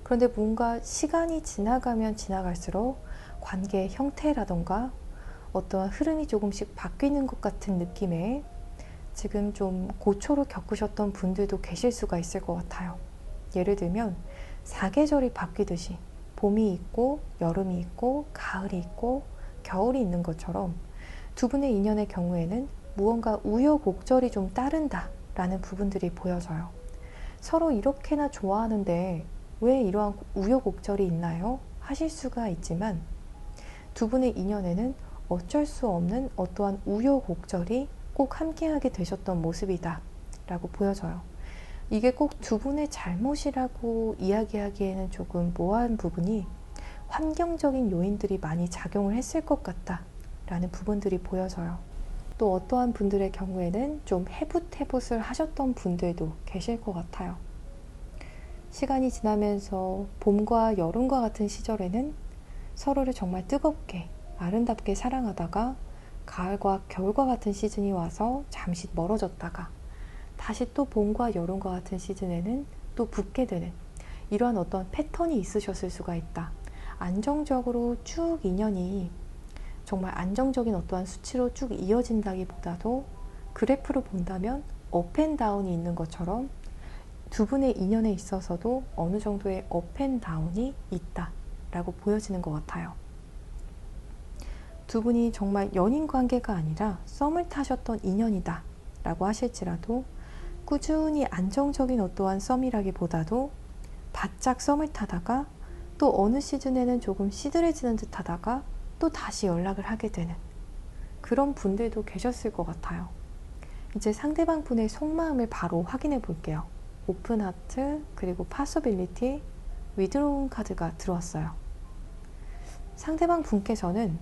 그런데 뭔가 시간이 지나가면 지나갈수록 관계의 형태라던가 어떠한 흐름이 조금씩 바뀌는 것 같은 느낌에 지금 좀 고초를 겪으셨던 분들도 계실 수가 있을 것 같아요. 예를 들면 사계절이 바뀌듯이 봄이 있고 여름이 있고 가을이 있고 겨울이 있는 것처럼 두 분의 인연의 경우에는 무언가 우여곡절이 좀 따른다 라는 부분들이 보여져요. 서로 이렇게나 좋아하는데 왜 이러한 우여곡절이 있나요? 하실 수가 있지만 두 분의 인연에는 어쩔 수 없는 어떠한 우여곡절이 꼭 함께하게 되셨던 모습이다 라고 보여져요. 이게 꼭 두 분의 잘못이라고 이야기하기에는 조금 모호한 부분이 환경적인 요인들이 많이 작용을 했을 것 같다 라는 부분들이 보여져요. 또 어떠한 분들의 경우에는 좀 해붓해붓을 하셨던 분들도 계실 것 같아요. 시간이 지나면서 봄과 여름과 같은 시절에는 서로를 정말 뜨겁게 아름답게 사랑하다가 가을과 겨울과 같은 시즌이 와서 잠시 멀어졌다가 다시 또 봄과 여름과 같은 시즌에는 또 붙게 되는 이러한 어떤 패턴이 있으셨을 수가 있다. 안정적으로 쭉 인연이 정말 안정적인 어떠한 수치로 쭉 이어진다기보다도 그래프로 본다면 업앤다운이 있는 것처럼 두 분의 인연에 있어서도 어느 정도의 업앤다운이 있다라고 보여지는 것 같아요. 두 분이 정말 연인 관계가 아니라 썸을 타셨던 인연이다 라고 하실지라도 꾸준히 안정적인 어떠한 썸이라기보다도 바짝 썸을 타다가 또 어느 시즌에는 조금 시들해지는 듯 하다가 또 다시 연락을 하게 되는 그런 분들도 계셨을 것 같아요. 이제 상대방 분의 속마음을 바로 확인해 볼게요. 오픈 하트 그리고 파서빌리티 위드로운 카드가 들어왔어요. 상대방 분께서는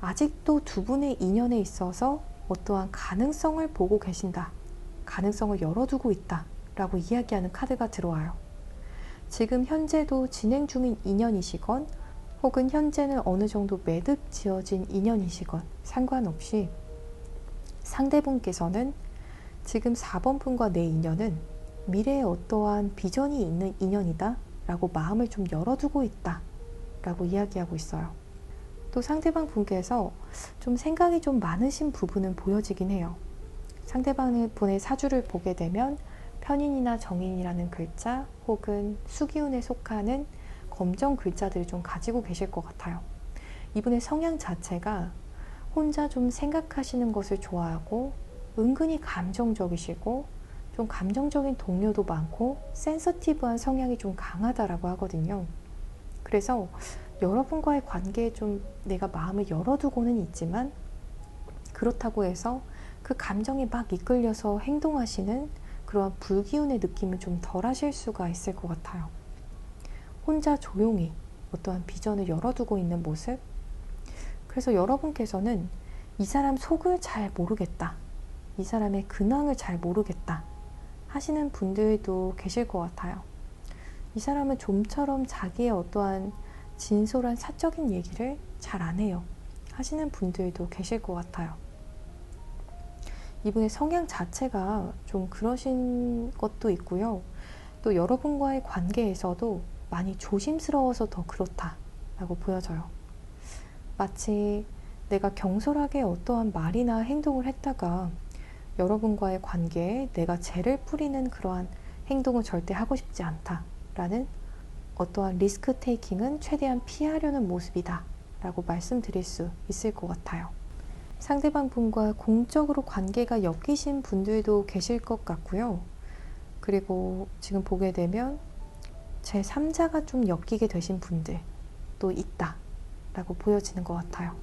아직도 두 분의 인연에 있어서 어떠한 가능성을 보고 계신다. 가능성을 열어두고 있다. 라고 이야기하는 카드가 들어와요. 지금 현재도 진행 중인 인연이시건 혹은 현재는 어느 정도 매듭 지어진 인연이시건 상관없이 상대분께서는 지금 4번 분과 내 인연은 미래에 어떠한 비전이 있는 인연이다. 라고 마음을 좀 열어두고 있다. 라고 이야기하고 있어요. 또 상대방 분께서 좀 생각이 좀 많으신 부분은 보여지긴 해요. 상대방 분의 사주를 보게 되면 편인이나 정인이라는 글자 혹은 수기운에 속하는 검정 글자들을 좀 가지고 계실 것 같아요. 이분의 성향 자체가 혼자 좀 생각하시는 것을 좋아하고 은근히 감정적이시고 좀 감정적인 동료도 많고 센서티브한 성향이 좀 강하다라고 하거든요. 그래서 여러분과의 관계에 좀 내가 마음을 열어두고는 있지만 그렇다고 해서 그 감정에 막 이끌려서 행동하시는 그러한 불기운의 느낌을 좀 덜 하실 수가 있을 것 같아요. 혼자 조용히 어떠한 비전을 열어두고 있는 모습. 그래서 여러분께서는 이 사람 속을 잘 모르겠다, 이 사람의 근황을 잘 모르겠다 하시는 분들도 계실 것 같아요. 이 사람은 좀처럼 자기의 어떠한 진솔한 사적인 얘기를 잘 안 해요 하시는 분들도 계실 것 같아요. 이분의 성향 자체가 좀 그러신 것도 있고요. 또 여러분과의 관계에서도 많이 조심스러워서 더 그렇다라고 보여져요. 마치 내가 경솔하게 어떠한 말이나 행동을 했다가 여러분과의 관계에 내가 죄를 뿌리는 그러한 행동을 절대 하고 싶지 않다라는 어떠한 리스크 테이킹은 최대한 피하려는 모습이다 라고 말씀드릴 수 있을 것 같아요. 상대방 분과 공적으로 관계가 엮이신 분들도 계실 것 같고요. 그리고 지금 보게 되면 제3자가 좀 엮이게 되신 분들도 있다 라고 보여지는 것 같아요.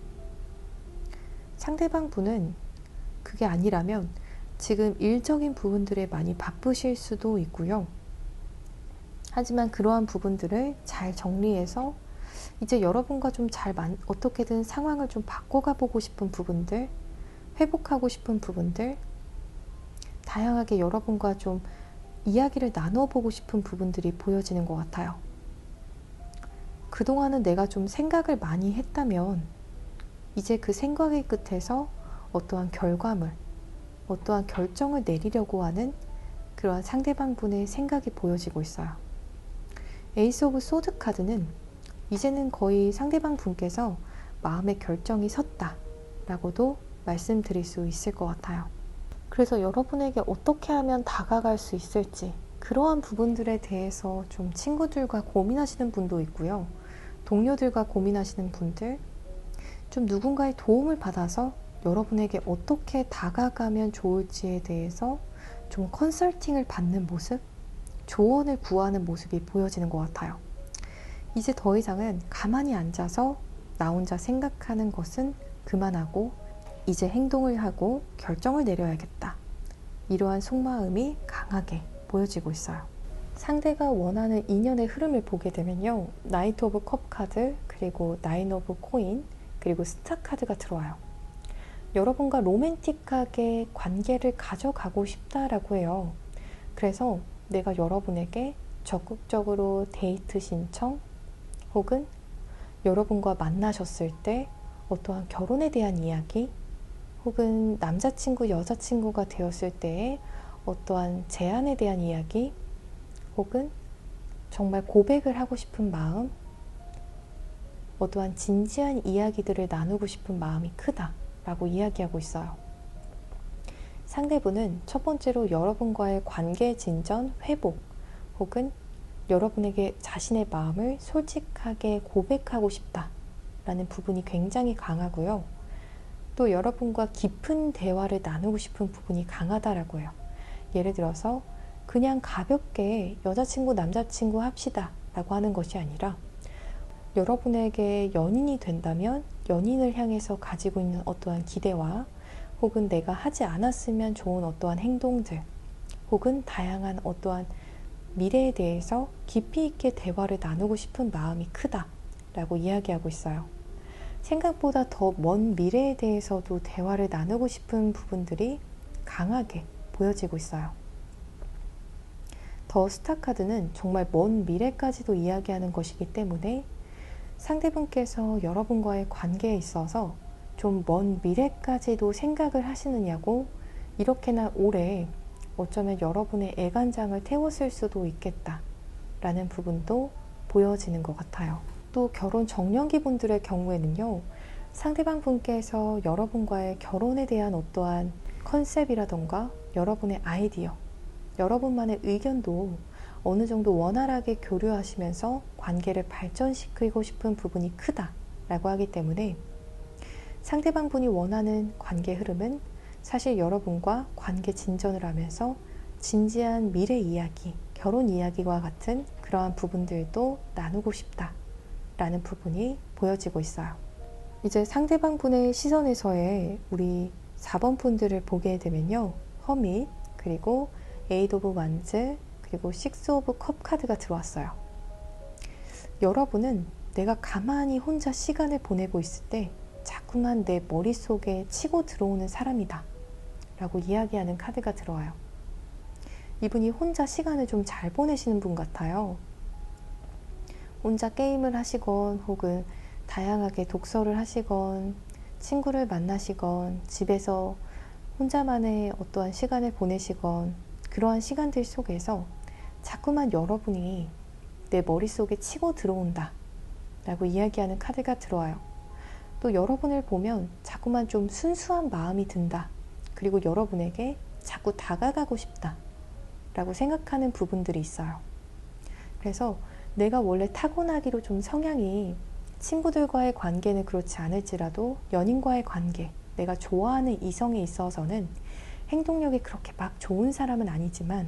상대방 분은 그게 아니라면 지금 일적인 부분들에 많이 바쁘실 수도 있고요. 하지만 그러한 부분들을 잘 정리해서 이제 여러분과 좀 어떻게든 상황을 좀 바꿔가 보고 싶은 부분들, 회복하고 싶은 부분들, 다양하게 여러분과 좀 이야기를 나눠보고 싶은 부분들이 보여지는 것 같아요. 그동안은 내가 좀 생각을 많이 했다면 이제 그 생각의 끝에서 어떠한 결과물, 어떠한 결정을 내리려고 하는 그러한 상대방 분의 생각이 보여지고 있어요. 에이스 오브 소드 카드는 이제는 거의 상대방 분께서 마음의 결정이 섰다 라고도 말씀드릴 수 있을 것 같아요. 그래서 여러분에게 어떻게 하면 다가갈 수 있을지 그러한 부분들에 대해서 좀 친구들과 고민하시는 분도 있고요. 동료들과 고민하시는 분들, 좀 누군가의 도움을 받아서 여러분에게 어떻게 다가가면 좋을지에 대해서 좀 컨설팅을 받는 모습, 조언을 구하는 모습이 보여지는 것 같아요. 이제 더 이상은 가만히 앉아서 나 혼자 생각하는 것은 그만하고 이제 행동을 하고 결정을 내려야겠다. 이러한 속마음이 강하게 보여지고 있어요. 상대가 원하는 인연의 흐름을 보게 되면요. 나이트 오브 컵 카드, 그리고 나인 오브 코인, 그리고 스타 카드가 들어와요. 여러분과 로맨틱하게 관계를 가져가고 싶다라고 해요. 그래서 내가 여러분에게 적극적으로 데이트 신청 혹은 여러분과 만나셨을 때 어떠한 결혼에 대한 이야기 혹은 남자친구, 여자친구가 되었을 때의 어떠한 제안에 대한 이야기 혹은 정말 고백을 하고 싶은 마음, 어떠한 진지한 이야기들을 나누고 싶은 마음이 크다라고 이야기하고 있어요. 상대분은 첫 번째로 여러분과의 관계 진전, 회복 혹은 여러분에게 자신의 마음을 솔직하게 고백하고 싶다라는 부분이 굉장히 강하고요. 또 여러분과 깊은 대화를 나누고 싶은 부분이 강하다라고 해요. 예를 들어서 그냥 가볍게 여자친구, 남자친구 합시다 라고 하는 것이 아니라 여러분에게 연인이 된다면 연인을 향해서 가지고 있는 어떠한 기대와 혹은 내가 하지 않았으면 좋은 어떠한 행동들 혹은 다양한 어떠한 미래에 대해서 깊이 있게 대화를 나누고 싶은 마음이 크다라고 이야기하고 있어요. 생각보다 더 먼 미래에 대해서도 대화를 나누고 싶은 부분들이 강하게 보여지고 있어요. 더 스타 카드는 정말 먼 미래까지도 이야기하는 것이기 때문에 상대분께서 여러분과의 관계에 있어서 좀 먼 미래까지도 생각을 하시느냐고 이렇게나 오래 어쩌면 여러분의 애간장을 태웠을 수도 있겠다라는 부분도 보여지는 것 같아요. 또 결혼 정년기 분들의 경우에는요. 상대방 분께서 여러분과의 결혼에 대한 어떠한 컨셉이라던가 여러분의 아이디어 여러분만의 의견도 어느 정도 원활하게 교류하시면서 관계를 발전시키고 싶은 부분이 크다라고 하기 때문에 상대방분이 원하는 관계 흐름은 사실 여러분과 관계 진전을 하면서 진지한 미래 이야기, 결혼 이야기와 같은 그러한 부분들도 나누고 싶다라는 부분이 보여지고 있어요. 이제 상대방분의 시선에서의 우리 4번 분들을 보게 되면요. 허밋, 그리고 에잇 오브 완즈, 그리고 식스 오브 컵 카드가 들어왔어요. 여러분은 내가 가만히 혼자 시간을 보내고 있을 때 자꾸만 내 머릿속에 치고 들어오는 사람이다 라고 이야기하는 카드가 들어와요. 이분이 혼자 시간을 좀 잘 보내시는 분 같아요. 혼자 게임을 하시건 혹은 다양하게 독서를 하시건 친구를 만나시건 집에서 혼자만의 어떠한 시간을 보내시건 그러한 시간들 속에서 자꾸만 여러분이 내 머릿속에 치고 들어온다 라고 이야기하는 카드가 들어와요. 또 여러분을 보면 자꾸만 좀 순수한 마음이 든다. 그리고 여러분에게 자꾸 다가가고 싶다 라고 생각하는 부분들이 있어요. 그래서 내가 원래 타고나기로 좀 성향이 친구들과의 관계는 그렇지 않을지라도 연인과의 관계, 내가 좋아하는 이성에 있어서는 행동력이 그렇게 막 좋은 사람은 아니지만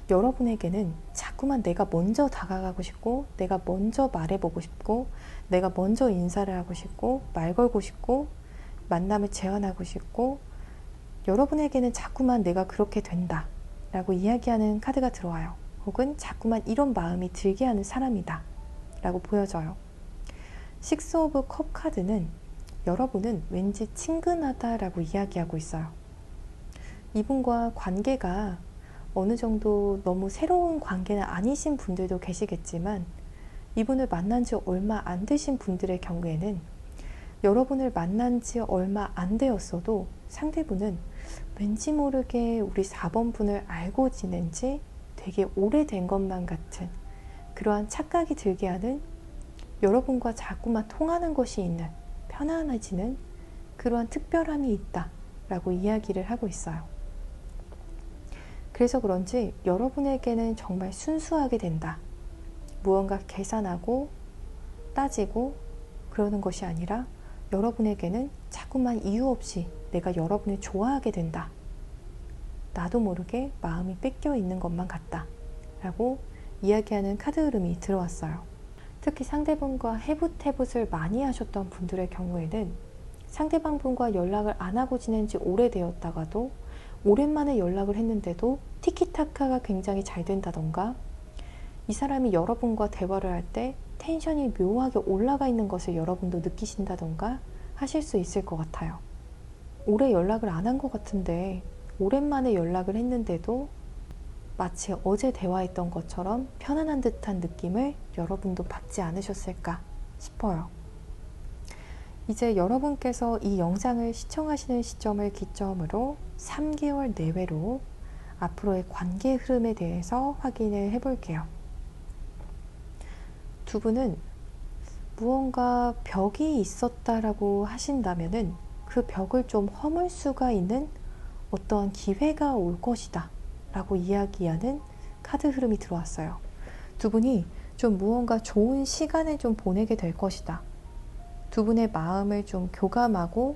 여러분에게는 자꾸만 내가 먼저 다가가고 싶고 내가 먼저 말해보고 싶고 내가 먼저 인사를 하고 싶고 말 걸고 싶고 만남을 제안하고 싶고 여러분에게는 자꾸만 내가 그렇게 된다 라고 이야기하는 카드가 들어와요. 혹은 자꾸만 이런 마음이 들게 하는 사람이다 라고 보여져요. 식스 오브 컵 카드는 여러분은 왠지 친근하다 라고 이야기하고 있어요. 이분과 관계가 어느 정도 너무 새로운 관계는 아니신 분들도 계시겠지만 이분을 만난 지 얼마 안 되신 분들의 경우에는 여러분을 만난 지 얼마 안 되었어도 상대분은 왠지 모르게 우리 4번 분을 알고 지낸 지 되게 오래된 것만 같은 그러한 착각이 들게 하는 여러분과 자꾸만 통하는 것이 있는 편안해지는 그러한 특별함이 있다 라고 이야기를 하고 있어요. 그래서 그런지 여러분에게는 정말 순수하게 된다. 무언가 계산하고 따지고 그러는 것이 아니라 여러분에게는 자꾸만 이유 없이 내가 여러분을 좋아하게 된다. 나도 모르게 마음이 뺏겨 있는 것만 같다 라고 이야기하는 카드 흐름이 들어왔어요. 특히 상대방과 해붓해붓을 많이 하셨던 분들의 경우에는 상대방 분과 연락을 안 하고 지낸 지 오래되었다가도 오랜만에 연락을 했는데도 티키타카가 굉장히 잘 된다던가 이 사람이 여러분과 대화를 할 때 텐션이 묘하게 올라가 있는 것을 여러분도 느끼신다던가 하실 수 있을 것 같아요. 오래 연락을 안 한 것 같은데 오랜만에 연락을 했는데도 마치 어제 대화했던 것처럼 편안한 듯한 느낌을 여러분도 받지 않으셨을까 싶어요. 이제 여러분께서 이 영상을 시청하시는 시점을 기점으로 3개월 내외로 앞으로의 관계 흐름에 대해서 확인을 해볼게요. 두 분은 무언가 벽이 있었다라고 하신다면은 그 벽을 좀 허물 수가 있는 어떠한 기회가 올 것이다 라고 이야기하는 카드 흐름이 들어왔어요. 두 분이 좀 무언가 좋은 시간을 좀 보내게 될 것이다. 두 분의 마음을 좀 교감하고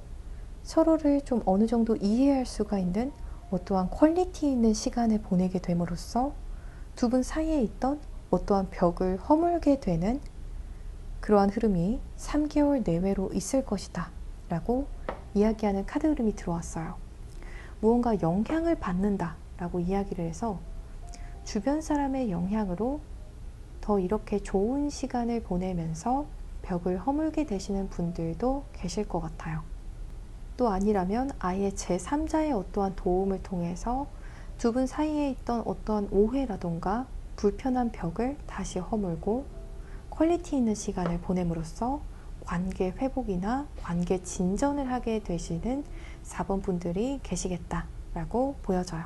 서로를 좀 어느 정도 이해할 수가 있는 어떠한 퀄리티 있는 시간을 보내게 됨으로써 두 분 사이에 있던 어떠한 벽을 허물게 되는 그러한 흐름이 3개월 내외로 있을 것이다 라고 이야기하는 카드 흐름이 들어왔어요. 무언가 영향을 받는다 라고 이야기를 해서 주변 사람의 영향으로 더 이렇게 좋은 시간을 보내면서 벽을 허물게 되시는 분들도 계실 것 같아요. 또 아니라면 아예 제3자의 어떠한 도움을 통해서 두 분 사이에 있던 어떠한 오해라던가 불편한 벽을 다시 허물고 퀄리티 있는 시간을 보냄으로써 관계 회복이나 관계 진전을 하게 되시는 4번 분들이 계시겠다라고 보여져요.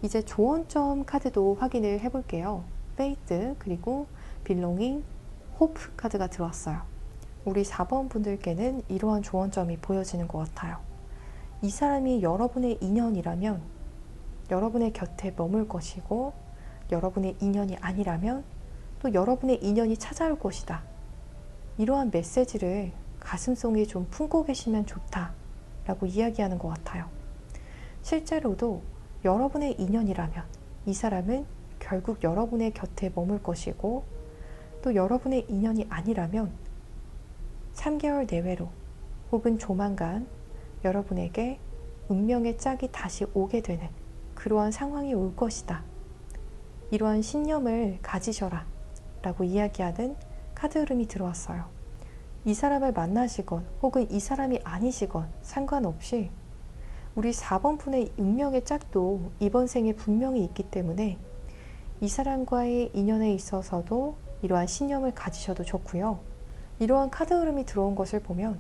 이제 조언점 카드도 확인을 해볼게요. 페이트 그리고 빌롱잉, 호프 카드가 들어왔어요. 우리 4번 분들께는 이러한 조언점이 보여지는 것 같아요. 이 사람이 여러분의 인연이라면 여러분의 곁에 머물 것이고 여러분의 인연이 아니라면 또 여러분의 인연이 찾아올 것이다. 이러한 메시지를 가슴속에 좀 품고 계시면 좋다 라고 이야기하는 것 같아요. 실제로도 여러분의 인연이라면 이 사람은 결국 여러분의 곁에 머물 것이고 또 여러분의 인연이 아니라면 3개월 내외로 혹은 조만간 여러분에게 운명의 짝이 다시 오게 되는 그러한 상황이 올 것이다. 이러한 신념을 가지셔라 라고 이야기하는 카드 흐름이 들어왔어요. 이 사람을 만나시건 혹은 이 사람이 아니시건 상관없이 우리 4번 분의 운명의 짝도 이번 생에 분명히 있기 때문에 이 사람과의 인연에 있어서도 이러한 신념을 가지셔도 좋고요. 이러한 카드 흐름이 들어온 것을 보면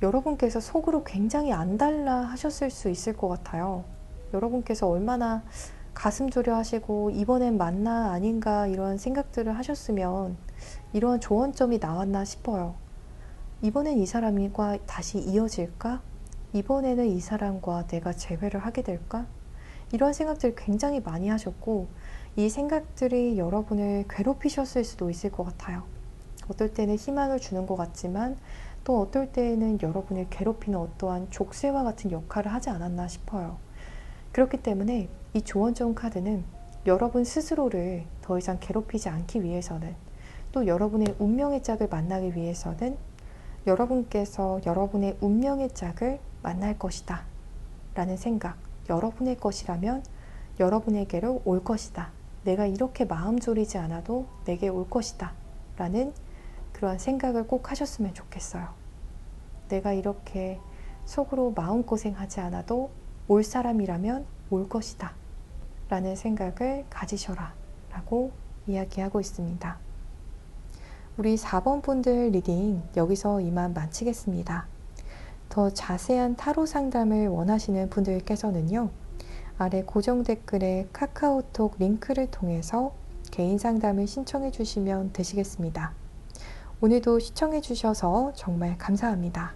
여러분께서 속으로 굉장히 안달나 하셨을 수 있을 것 같아요. 여러분께서 얼마나 가슴 졸여 하시고 이번엔 맞나 아닌가 이러한 생각들을 하셨으면 이러한 조언점이 나왔나 싶어요. 이번엔 이 사람과 다시 이어질까? 이번에는 이 사람과 내가 재회를 하게 될까? 이런 생각들을 굉장히 많이 하셨고 이 생각들이 여러분을 괴롭히셨을 수도 있을 것 같아요. 어떨 때는 희망을 주는 것 같지만 또 어떨 때는 여러분을 괴롭히는 어떠한 족쇄와 같은 역할을 하지 않았나 싶어요. 그렇기 때문에 이 조언점 카드는 여러분 스스로를 더 이상 괴롭히지 않기 위해서는 또 여러분의 운명의 짝을 만나기 위해서는 여러분께서 여러분의 운명의 짝을 만날 것이다 라는 생각, 여러분의 것이라면 여러분에게로 올 것이다. 내가 이렇게 마음 졸이지 않아도 내게 올 것이다 라는 그러한 생각을 꼭 하셨으면 좋겠어요. 내가 이렇게 속으로 마음고생하지 않아도 올 사람이라면 올 것이다 라는 생각을 가지셔라 라고 이야기하고 있습니다. 우리 4번 분들 리딩 여기서 이만 마치겠습니다. 더 자세한 타로 상담을 원하시는 분들께서는요, 아래 고정 댓글에 카카오톡 링크를 통해서 개인 상담을 신청해 주시면 되시겠습니다. 오늘도 시청해 주셔서 정말 감사합니다.